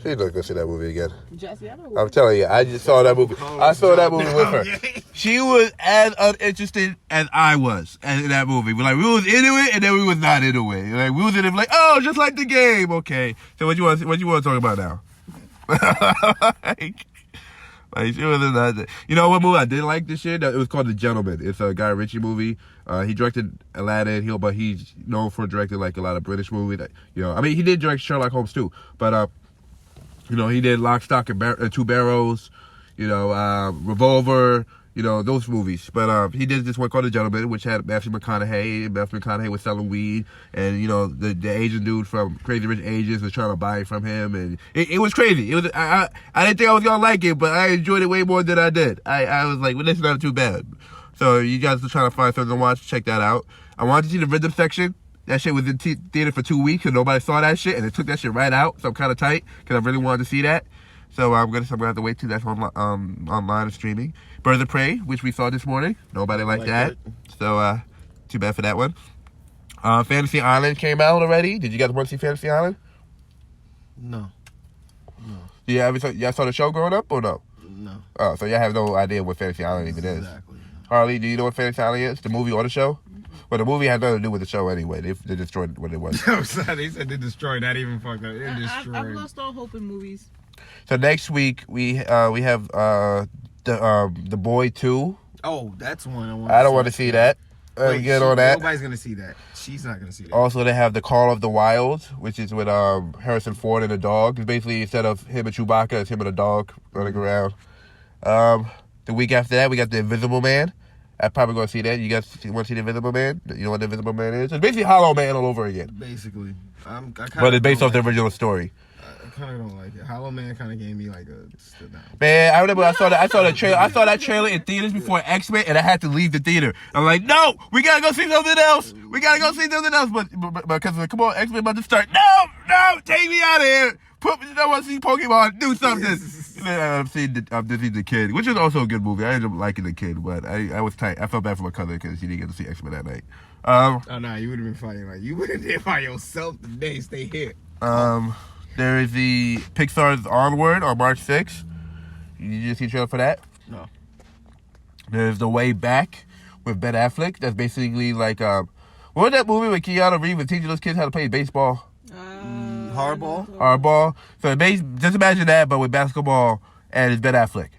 She's not gonna see that movie again. Jesse, I know. I'm telling you, I just saw that movie. I saw that movie with her. She was as uninterested as I was in that movie. We was into it, and then we was not into it. Like we was in it, like, oh, just like the game. Okay, so what you want to talk about now? like she was in that. You know what movie I did like this year? It was called The Gentleman. It's a Guy Ritchie movie. He directed Aladdin. But he's known for directing like a lot of British movies. I mean, he did direct Sherlock Holmes too. But he did Lock, Stock, and Two Barrels, Revolver, those movies. But he did this one called The Gentleman, which had Matthew McConaughey. Matthew McConaughey was selling weed, and the Asian dude from Crazy Rich Asians was trying to buy it from him, and it was crazy. It was I didn't think I was gonna like it, but I enjoyed it way more than I did. I was like, well, this is not too bad. So you guys are trying to find something to watch, check that out. I wanted to see the rhythm section. That shit was in theater for 2 weeks and nobody saw that shit, and they took that shit right out. So I'm kind of tight because I really wanted to see that. So I'm gonna have to wait till that's online and streaming. Birds of Prey, which we saw this morning, nobody liked that. So too bad for that one. Fantasy Island came out already. Did you guys want to see Fantasy Island? No. Yeah, y'all saw the show growing up or no? No. Oh, so y'all have no idea what Fantasy Island even is. Exactly. Harley, do you know what Fantasy Island is? The movie or the show? Well, the movie had nothing to do with the show anyway. They destroyed what it was. They said they destroyed. Not even fucked up. They destroyed. I've lost all hope in movies. So next week we have the Boy 2. Oh, that's one I don't want to see that. Get on that. Nobody's gonna see that. She's not gonna see that. Also, they have the Call of the Wild, which is with Harrison Ford and a dog. It's basically instead of him and Chewbacca, it's him and a dog running around. The week after that, we got The Invisible Man. I'm probably going to see that. You guys want to see The Invisible Man? You know what The Invisible Man is? It's basically Hollow Man all over again. Basically. But it's based off the original story. I kind of don't like it. Hollow Man kind of gave me like a sit down. Man, I remember I saw the trailer. I saw that trailer in theaters before X-Men, and I had to leave the theater. I'm like, no, we got to go see something else. But because, come on, X-Men about to start. No, take me out of here. I want to see Pokemon. Do something. I'm seeing the Kid, which is also a good movie. I ended up liking The Kid, but I was tight. I felt bad for my cousin because she didn't get to see X-Men that night. Oh, no, you would have been fighting. Like, you would have been by yourself today. Stay here. There is the Pixar's Onward on March 6th. Did you see a trailer for that? No. There's The Way Back with Ben Affleck. That's basically like, what was that movie with Keanu Reeves and teaching those kids how to play baseball? Hardball? Hardball. So just imagine that, but with basketball, and it's Ben Affleck.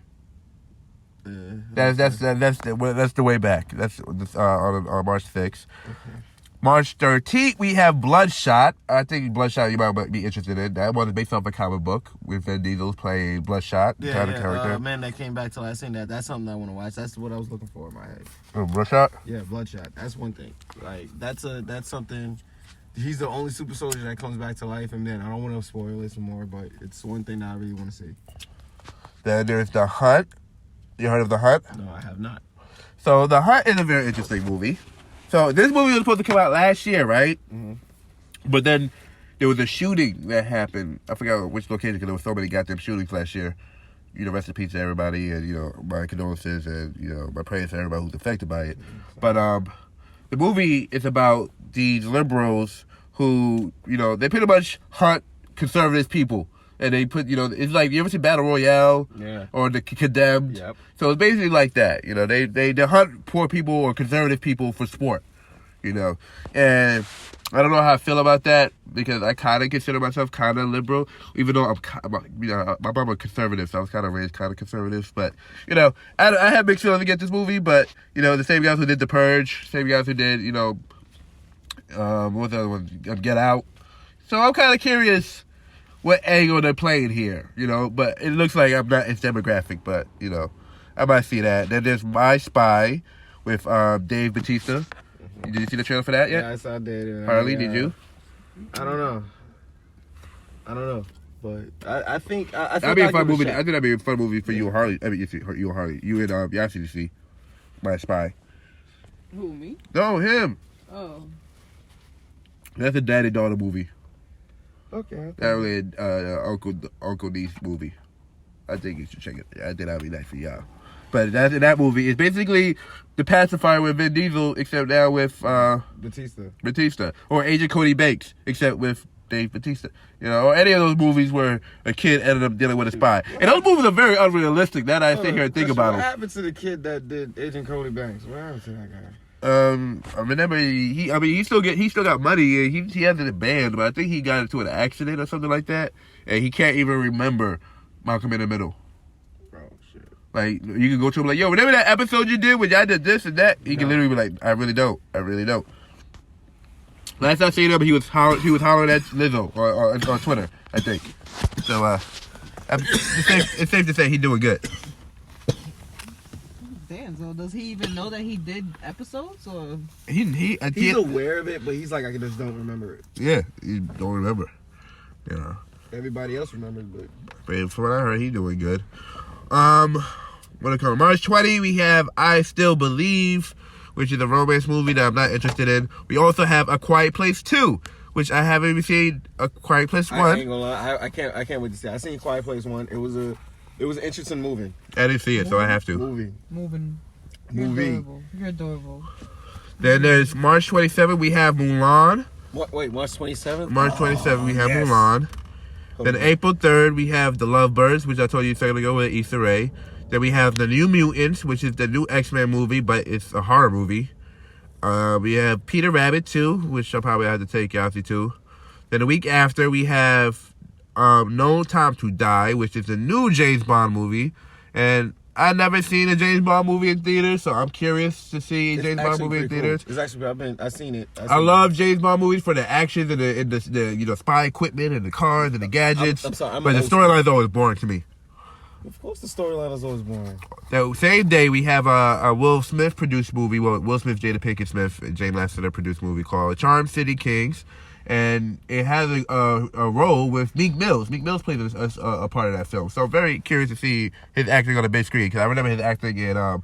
That's the Way Back. That's on March 6th. Okay. March 13th, we have Bloodshot. I think Bloodshot you might be interested in. That one is based off a comic book with Vin Diesel playing Bloodshot. Kind of character. Man that came back till I seen that. That's something I want to watch. That's what I was looking for in my head. Bloodshot? Yeah, Bloodshot. That's one thing. Like that's something. He's the only super soldier that comes back to life, and then I don't want to spoil it some more, but it's one thing that I really want to see. Then there's The Hunt. You heard of The Hunt? No, I have not. So The Hunt is a very interesting movie. So this movie was supposed to come out last year, right? Mm-hmm. But then there was a shooting that happened. I forgot which location because there were so many goddamn shootings last year. Rest in peace to everybody, and my condolences, and my prayers to everybody who's affected by it. But the movie is about these liberals who they pretty much hunt conservative people. And they put, it's like, you ever see Battle Royale? Yeah. Or The Condemned? Yep. So it's basically like that. They hunt poor people or conservative people for sport. And I don't know how I feel about that because I kind of consider myself kind of liberal, even though I'm a conservative, so I was kind of raised kind of conservative. But, I had mixed feelings against this movie, but, the same guys who did The Purge, same guys who did, what was the other one? Get Out. So I'm kind of curious what angle they're playing here, but it looks like I'm not its demographic, but, I might see that. Then there's My Spy with Dave Bautista. Did you see the trailer for that yet? Yeah, I saw that. Harley, did you? I don't know. But I think that'd be a fun movie. I think that'd be a fun movie for you and Harley. I mean, you and Harley. You and Yassi to see My Spy. Who, me? No, him. Oh. That's a daddy-daughter movie. Okay. That really uncle niece movie. I think you should check it. I think that'd be nice for y'all. But that movie is basically The Pacifier with Vin Diesel, except now with Batista, or Agent Cody Banks, except with Dave Bautista. Or any of those movies where a kid ended up dealing with a spy. And those movies are very unrealistic. That I sit here and think about them. What happened to the kid that did Agent Cody Banks? What happened to that guy? I remember he still got money. He has it in band, but I think he got into an accident or something like that, and he can't even remember Malcolm in the Middle. Oh shit! Like you can go to him like, yo, remember that episode you did when I did this and that? He can literally be like, I really don't. Last I seen him, he was hollering at Lizzo on Twitter, I think. So it's safe to say he's doing good. Damn, so does he even know that he did episodes, or he's aware of it, but he's like, I just don't remember it. Yeah, he don't remember. Everybody else remembers, but from what I heard, he's doing good. March 20, we have I Still Believe, which is a romance movie that I'm not interested in. We also have A Quiet Place 2, which I haven't even seen. A Quiet Place 1. I ain't gonna lie, I can't wait to see it. I seen Quiet Place 1. It was an interesting movie. I didn't see it, so I have to. Moving. You're adorable. Then there's March 27th, we have Mulan. Wait, March 27th? March 27th, we have Mulan. Then April 3rd, we have The Lovebirds, which I told you a second ago with Issa Rae. Then we have The New Mutants, which is the new X-Men movie, but it's a horror movie. We have Peter Rabbit 2, which I'll probably have to take Yossi to. Then the week after, we have No Time to Die, which is a new James Bond movie. And I've never seen a James Bond movie in theaters, so I'm curious to see a James Bond movie in theaters. Cool. It's actually, I've seen it. I love James Bond movies for the actions and the spy equipment and the cars and the gadgets. I'm sorry, but the storyline is always boring to me. Of course, the storyline is always boring. The same day, we have a Will Smith produced movie. Well, Will Smith, Jada Pinkett Smith, and Jane Lasseter produced movie called Charm City Kings. And it has a role with Meek Mills. Meek Mills plays a part of that film. So very curious to see his acting on the big screen. Because I remember his acting in a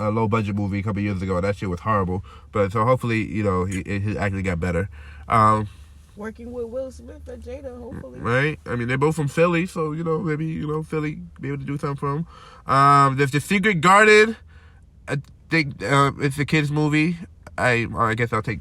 low-budget movie a couple years ago. That shit was horrible. But so hopefully, his acting got better. Working with Will Smith and Jada, hopefully. Right? I mean, they're both from Philly. So, maybe, Philly be able to do something for them. There's The Secret Garden. I think it's a kid's movie. I guess I'll take.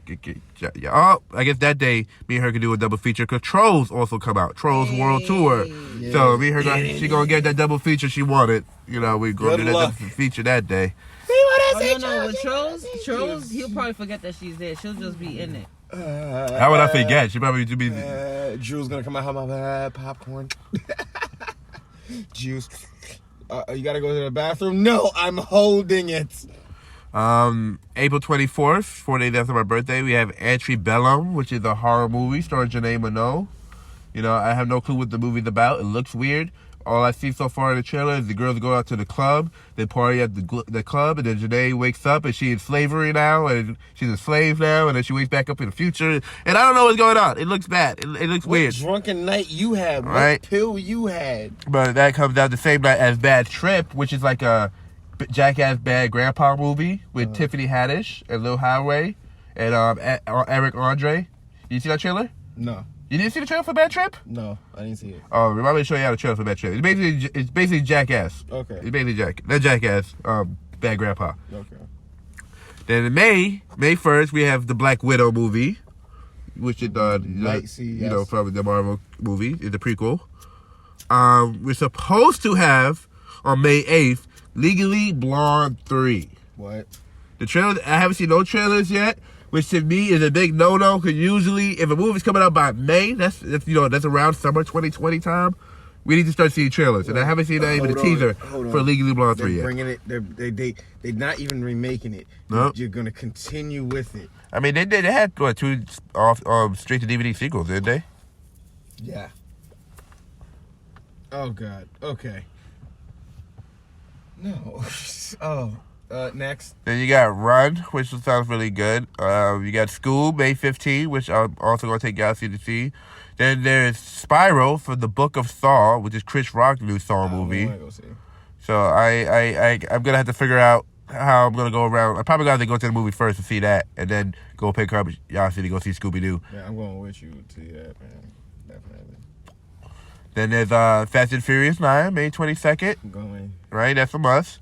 Yeah. Oh, I guess that day me and her could do a double feature because Trolls also come out. Trolls World Tour. Yeah. So me and her, she gonna get that double feature she wanted. You know, we gonna Good do that luck. double feature that day. Oh, no, with Trolls, he'll probably forget that she's there. She'll just be in it. How would I forget? She probably to be. Drew's gonna come out of my popcorn. Juice. You gotta go to the bathroom? No, I'm holding it. April 24th, 4 days after my birthday, we have Antebellum, which is a horror movie starring Janae Monáe. You know, I have no clue what the movie's about. It looks weird. All I see so far in the trailer is the girls go out to the club, they party at the club, and then Janae wakes up and she's in slavery now, and she's a slave now, and then she wakes back up in the future. And I don't know what's going on. It looks bad. It looks What weird. drunken night you had? What Right. pill you had? But that comes out the same night as Bad Trip, which is like a Jackass Bad Grandpa movie with Tiffany Haddish and Lil Highway and Eric Andre. You see that trailer? No. You didn't see the trailer for Bad Trip? No, I didn't see it. Oh, remind me to show you how the trailer for Bad Trip. It's basically Jackass. Okay. It's basically Jackass, Bad Grandpa. Okay. Then in May 1st, we have the Black Widow movie, which is Might see, you know, yes. from the Marvel movie. It's a prequel. We're supposed to have on May 8th Legally Blonde 3. What? The trailer, I haven't seen no trailers yet, which to me is a big no-no, because usually if a movie's coming out by May, that's around summer 2020 time, we need to start seeing trailers. And I haven't seen that even a teaser for Legally Blonde 3 They're yet. bringing it. They're not even remaking it. Nope. You're gonna continue with it. I mean, they had, what, 2 straight to DVD sequels, didn't they? Yeah. Oh God. Okay. No. Next. Then you got Run, which sounds really good. You got School, May 15th, which I'm also going to take Galaxy to see. Then there's Spiral for the Book of Saw, which is Chris Rock's new Saw movie. I go see. So I'm going to have to figure out how I'm going to go around. I'm probably going to have to go to the movie first to see that, and then go pick up Yasi to go see Scooby-Doo. Yeah, I'm going with you to see that, man. Definitely. Then there's Fast and Furious 9, May 22nd. I'm going. Right? That's a must.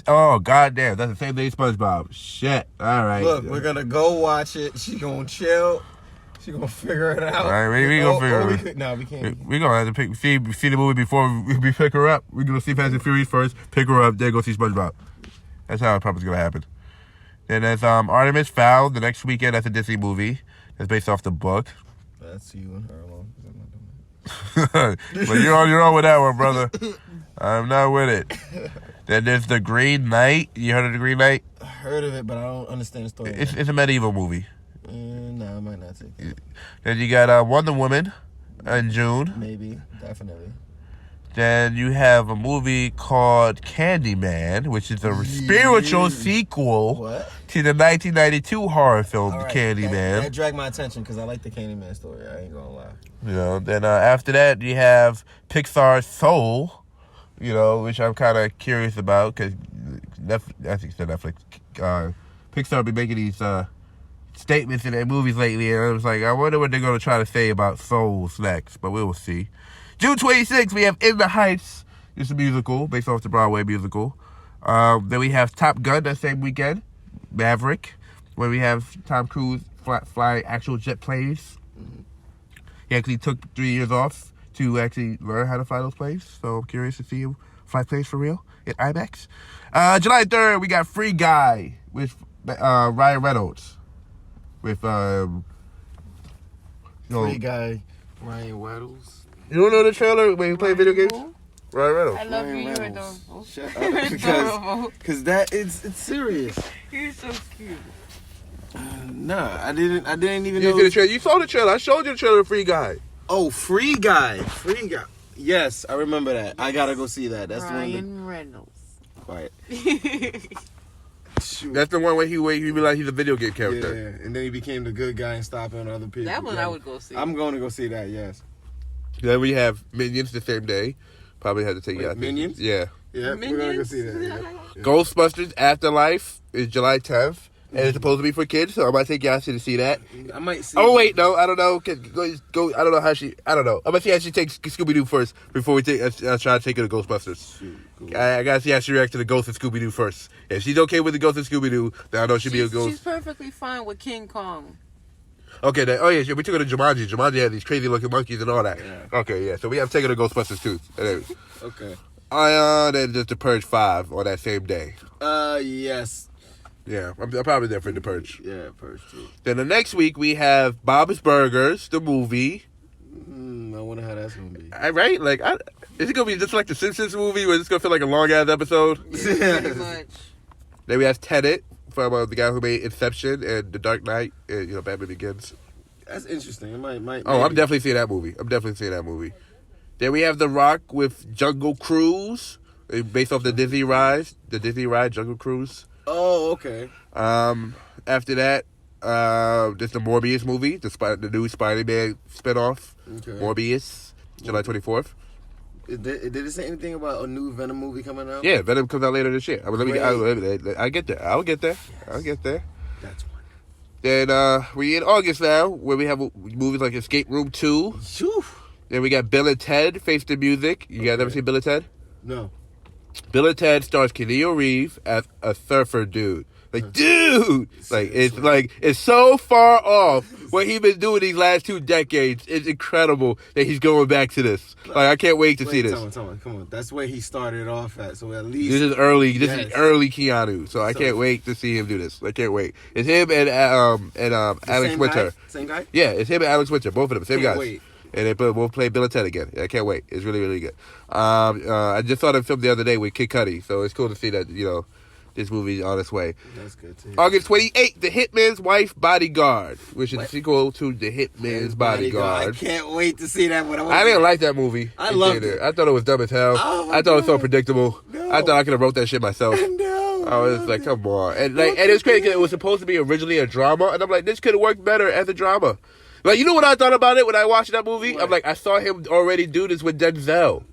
Oh, goddamn. That's the same day as SpongeBob. Shit. All right. Look, we're gonna go watch it. She gonna chill. She gonna figure it out. All right, we gonna figure it out. No, we can't. We're going to have to see the movie before we pick her up. We're going to see Fast and Furious first, pick her up, then go see SpongeBob. That's how it probably going to happen. Then there's Artemis Fowl, the next weekend. That's a Disney movie. That's based off the book. That's you and her alone. 'Cause I'm not doing that. But you're on your own with that one, brother. I'm not with it. Then there's The Green Knight. You heard of The Green Knight? I heard of it, but I don't understand the story. It's a medieval movie. No, I might not take it. Then you got Wonder Woman in June. Maybe, definitely. Then you have a movie called Candyman, which is a spiritual sequel What? to the 1992 horror film All right, Candyman. That dragged my attention because I like the Candyman story. I ain't gonna lie. You know, then after that you have Pixar's Soul, you know, which I'm kind of curious about because I think it's Netflix. Pixar been making these statements in their movies lately, and I was like, I wonder what they're gonna try to say about Souls next, but we will see. June 26th, we have In the Heights. It's a musical based off the Broadway musical. Then we have Top Gun that same weekend, Maverick, where we have Tom Cruise fly actual jet planes. He actually took 3 years off to actually learn how to fly those planes. So I'm curious to see him fly planes for real in IMAX. July 3rd, we got Free Guy with Ryan Reynolds. With Free Guy, Ryan Reynolds. You don't know the trailer when he played video games? Ryan Reynolds. I love Ryan you. You're Reynolds. adorable. Shut You're up, adorable. because that it's serious. You're so cute. Nah, I didn't even You know. see the trailer? You saw the trailer. I showed you the trailer of Free Guy. Oh, Free Guy. Yes, I remember that. I gotta go see that. That's Ryan Reynolds. the one. Quiet. Shoot. That's the one where he realized he's a video game character. Yeah, and then he became the good guy and stopping other people. That one Yeah. I would go see. I'm going to go see that. Yes. Then we have Minions the same day. Probably had to take you out. Minions? Yeah. Yeah, we're gonna go see that. Yeah. Ghostbusters Afterlife is July 10th. and it's supposed to be for kids. So I might take Yasha to see that. I might see. Oh wait, no, I don't know. Go. I don't know how she. I don't know. I'm gonna see how she takes Scooby Doo first before we take. I try to take her to Ghostbusters. Cool. I gotta see how she reacts to the Ghost of Scooby Doo first. If she's okay with the Ghost of Scooby Doo, then I know she'll be a ghost. She's perfectly fine with King Kong. Okay, then, oh yeah, we took her to Jumanji. Jumanji had these crazy looking monkeys and all that. Yeah. Okay, yeah, so we have taken her to Ghostbusters too. Okay. Then just The Purge 5 on that same day. Yes. Yeah, I'm probably there for The Purge. Yeah, Purge too. Then the next week we have Bob's Burgers, the movie. I wonder how that's gonna be. Right? Like, is it gonna be just like the Simpsons movie where it's gonna feel like a long ass episode? Yeah, pretty much. Then we have Tenet from the guy who made Inception and The Dark Knight and Batman Begins. That's interesting. It might. Oh, I'm definitely seeing that movie. Then we have The Rock with Jungle Cruise, based off the Disney ride, Jungle Cruise. Oh, okay. After that, just the Morbius movie, the new Spider-Man spinoff. Okay. Morbius, July 24th. Did it say anything about a new Venom movie coming out? Yeah, Venom comes out later this year. I'll get there. I'll get there. That's one. Then we in August now, where we have movies like Escape Room 2. Whew. Then we got Bill and Ted, Face the Music. You guys ever seen Bill and Ted? No. Bill and Ted stars Keanu Reeves as a surfer dude. Like, dude! Like, it's so far off what he's been doing these last 2 decades. It's incredible that he's going back to this. Like, I can't wait to see this. Come on. That's where he started off at. So at least This is early Keanu. So I can't wait to see him do this. I can't wait. It's him and Alex Winter. Same guy? Yeah, it's him and Alex Winter. Both of them, same guys. Wait. And they both play Bill and Ted again. I can't wait. It's really, really good. I just saw them film the other day with Kid Cudi, so it's cool to see that this movie is on its way. That's good too. August 28th, The Hitman's Wife Bodyguard, which is a sequel to The Hitman's Bodyguard. I can't wait to see that one. I didn't like that movie. I loved it. I thought it was dumb as hell. Oh, I thought it was so predictable. No. I thought I could have wrote that shit myself. No. I was like, come on. And it was crazy because it was supposed to be originally a drama, and I'm like, this could have worked better as a drama. Like, you know what I thought about it when I watched that movie? What? I'm like, I saw him already do this with Denzel.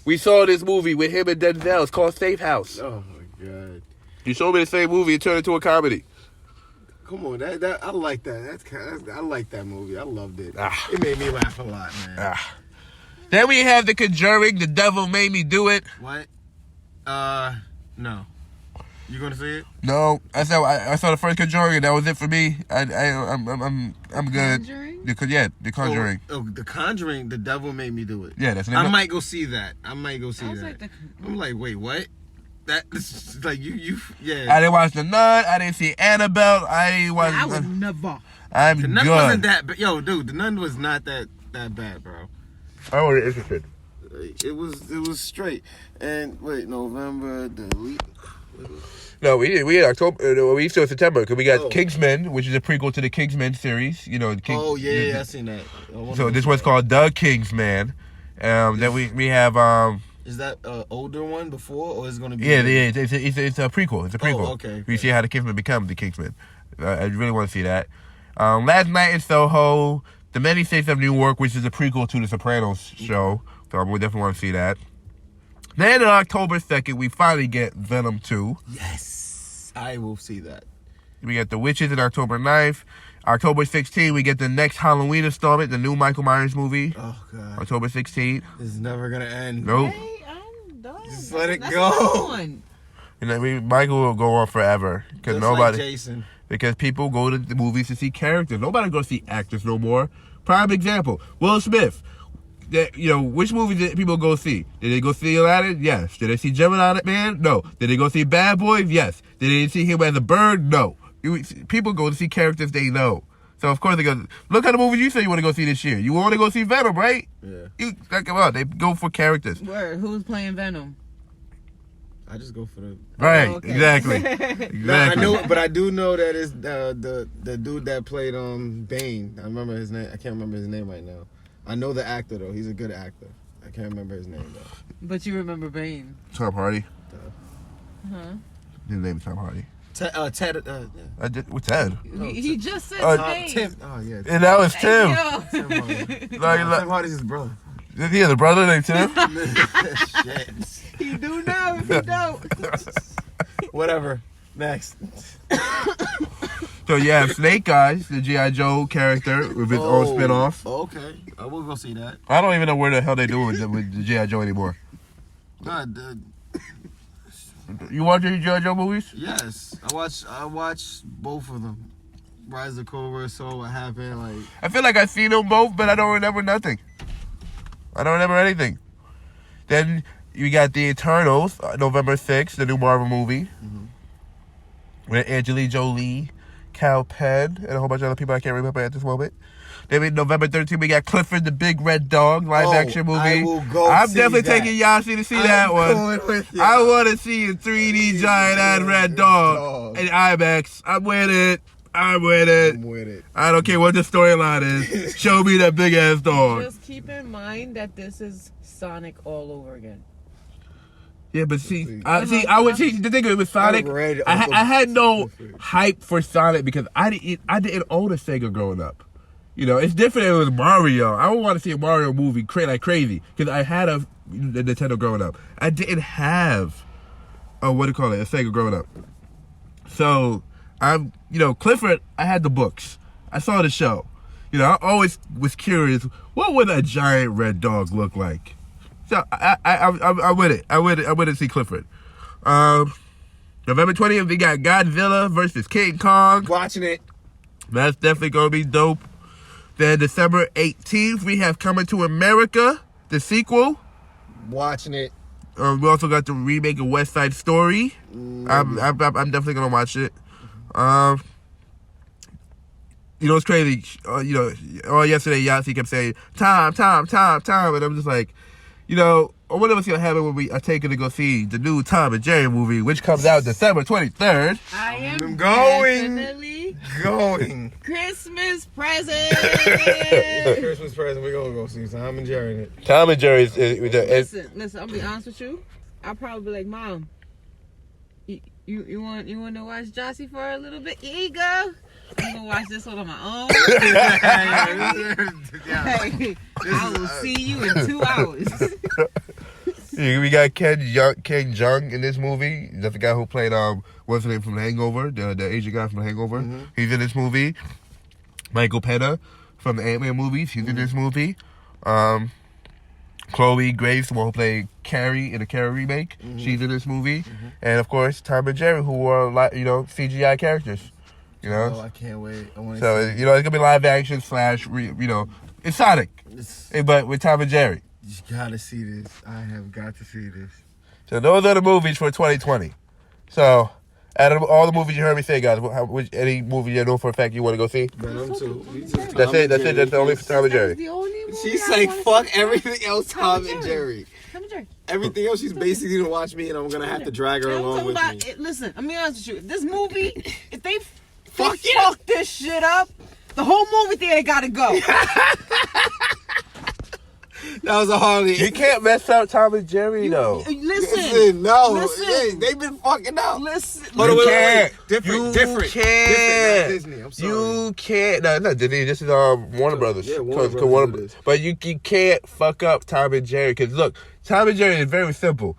We saw this movie with him and Denzel. It's called Safe House. Oh my god! You showed me the same movie and turned it into a comedy. Come on, that I like that. I like that movie. I loved it. Ah. It made me laugh a lot, man. Then we have The Conjuring. The Devil Made Me Do It. What? No. You gonna see it? No, I saw the first Conjuring, and that was it for me. I'm good. Conjuring? The Conjuring. Oh, The Conjuring. The Devil Made Me Do It. Yeah, that's the I name. might go see that. I'm like, wait, what? That's like you. Yeah. I didn't watch The Nun. I didn't see Annabelle. I watched. I would never. I'm The good. Nun wasn't that. But yo, dude, The Nun was not that bad, bro. I wasn't interested. It was straight. And wait, November. No, we had October. We still September because we got Kingsman, which is a prequel to the Kingsman series. Oh yeah, I seen that. So this one's called The Kingsman. Then we have. Is that an older one before, or is it going to be? Yeah, it's a prequel. It's a prequel. Oh, okay. We see how the Kingsman becomes the Kingsman. I really want to see that. Last Night in Soho, The Many Saints of New York, which is a prequel to the Sopranos show. So we definitely want to see that. Then on October 2nd, we finally get Venom 2. Yes, I will see that. We get The Witches on October 9th. October 16th, we get the next Halloween installment, the new Michael Myers movie. Oh, God. October 16th. It's never going to end. Nope. Hey, I'm done. Just let it That's go. One. And Michael will go on forever. Because Just nobody. like Jason. Because people go to the movies to see characters. Nobody goes to see actors no more. Prime example, Will Smith. Which movie did people go see? Did they go see Aladdin? Yes. Did they see Gemini Man? No. Did they go see Bad Boys? Yes. Did they see him as a bird? No. People go to see characters they know. So, of course, they go, look at the movies you say you want to go see this year. You want to go see Venom, right? Yeah. Come on. They go for characters. Word. Who's playing Venom? I just go for the... Right. Oh, okay. Exactly. No, I know, but I do know that it's the dude that played Bane. I remember his name. I can't remember his name right now. I know the actor, though. He's a good actor. I can't remember his name, though. But you remember Bane. Tom Hardy. Huh? His name is Tom Hardy. Ted. What's Ted? He just said Bane. Tim. Oh, yeah. And that was Tim. Tim Hardy. Tim Hardy's his brother. He has a brother named Tim? Shit. He do now if he don't. Whatever. Next. So you have Snake Eyes, the G.I. Joe character with his own spinoff. Okay, I will go see that. I don't even know where the hell they doing with the G.I. Joe anymore. God, You watch any G.I. Joe movies? yes, I watch both of them. Rise of Cobra, Saw What Happened. Like, I feel like I've seen them both, but I don't remember nothing. I don't remember anything. Then you got The Eternals, November 6th, the new Marvel movie. With Angelina Jolie, Cal Penn, and a whole bunch of other people I can't remember at this moment. Then November 13th, we got Clifford the Big Red Dog, live action movie. I will go I'm see definitely that. taking Yasi to see that one. Going with you. I want to see a 3D giant ass red dog in IMAX. I'm with it. I'm with it. I don't care what the storyline is. Show me that big ass dog. Just keep in mind that this is Sonic all over again. Yeah, but I would see the thing with Sonic. I had no hype for Sonic because I didn't own a Sega growing up. You know, it's different if it was Mario. I would want to see a Mario movie like crazy because I had a Nintendo growing up. I didn't have a Sega growing up. So Clifford, I had the books. I saw the show. You know, I always was curious, what would a giant red dog look like? So I'm with it. I went to see Clifford. November 20th, we got Godzilla versus King Kong. Watching it. That's definitely gonna be dope. Then December 18th, we have Coming to America, the sequel. Watching it. We also got the remake of West Side Story. I'm definitely gonna watch it. You know, it's crazy. Yesterday, Yasi kept saying, time. And I'm just like, I wonder what's going to happen when we are taken to go see the new Tom and Jerry movie, which comes out December 23rd. I am going. Christmas present. Christmas present. We're going to go see Tom and Jerry. Tom and Jerry is... Listen, I'm going to be honest with you. I'll probably be like, Mom, you want to watch Jossie for a little bit? Here you go. I'm gonna watch this one on my own. Hey, I will see you in 2 hours. We got Ken Jeong in this movie. That's the guy who played what's his name from The Hangover, the Asian guy from The Hangover. Mm-hmm. He's in this movie. Michael Pena from the Ant-Man movies. He's in this movie. Chloe Grace, the one who played Carrie in the Carrie remake. Mm-hmm. She's in this movie. Mm-hmm. And of course, Tom and Jerry, who are CGI characters. Oh, I can't wait. I want to so, it's going to be live action / it's Sonic. But with Tom and Jerry. You got to see this. I have got to see this. So those are the movies for 2020. So, out of all the movies you heard me say, guys, any movie you know for a fact you want to go see? Venom 2. That's it. That's the only for Tom and Jerry. She's like, fuck everything else Tom and Jerry. Tom and Jerry. Everything else, she's basically going to watch me, and I'm going to have to drag her along with me. Listen, I'm be honest with you. This movie, if they fuck this shit up, the whole movie theater gotta go. That was a Harley. You can't mess up Tom and Jerry, though. Listen, they've been fucking out. Listen, wait. Different. Not Disney. I'm sorry. You can't. No, not Disney. This is Warner Brothers. Yeah, Warner Brothers. But you can't fuck up Tom and Jerry because look, Tom and Jerry is very simple.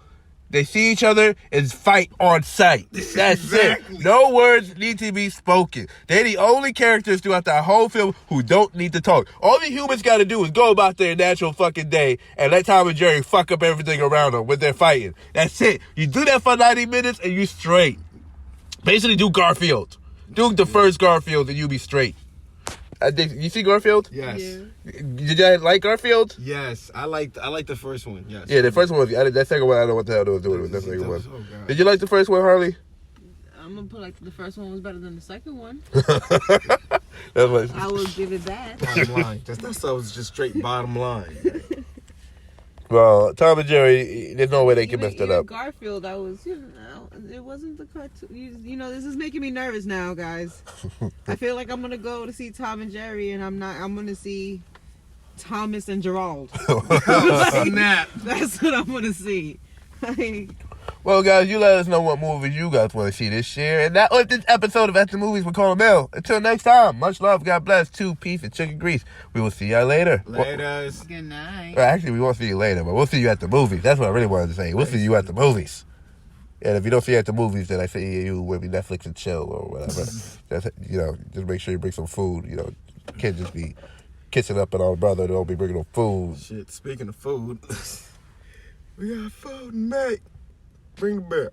They see each other and fight on sight. That's exactly it. No words need to be spoken. They're the only characters throughout the whole film who don't need to talk. All the humans got to do is go about their natural fucking day and let Tom and Jerry fuck up everything around them when they're fighting. That's it. You do that for 90 minutes and you straight. Basically do Garfield. Do the first Garfield and you be straight. You see Garfield? Yes. Yeah. Did you like Garfield? Yes, I like the first one. Yes. Yeah, the first one was. That second one, I don't know what the hell they was doing with that second one. Did you like the first one, Harley? I'm gonna put the first one was better than the second one. That's what I will give it that. Bottom line. That stuff was just straight bottom line. Well, Tom and Jerry, there's no way they can mess that up. Garfield, I was, it wasn't the cartoon. This is making me nervous now, guys. I feel like I'm gonna go to see Tom and Jerry, and I'm gonna see Thomas and Gerald. Snap. That's what I'm gonna see. Well, guys, you let us know what movies you guys want to see this year. And that was this episode of At the Movies with Colin Mel. Until next time, much love, God bless, 2 peace and chicken grease. We will see y'all later. Laters. Good night. Well, actually, we won't see you later, but we'll see you at the movies. That's what I really wanted to say. We'll see you at the movies. And if you don't see it at the movies, then I say you maybe Netflix and chill or whatever. That's, just make sure you bring some food. Can't just be kissing up on our brother. Don't be bringing no food. Shit, speaking of food, we got food, mate. Bring the bear.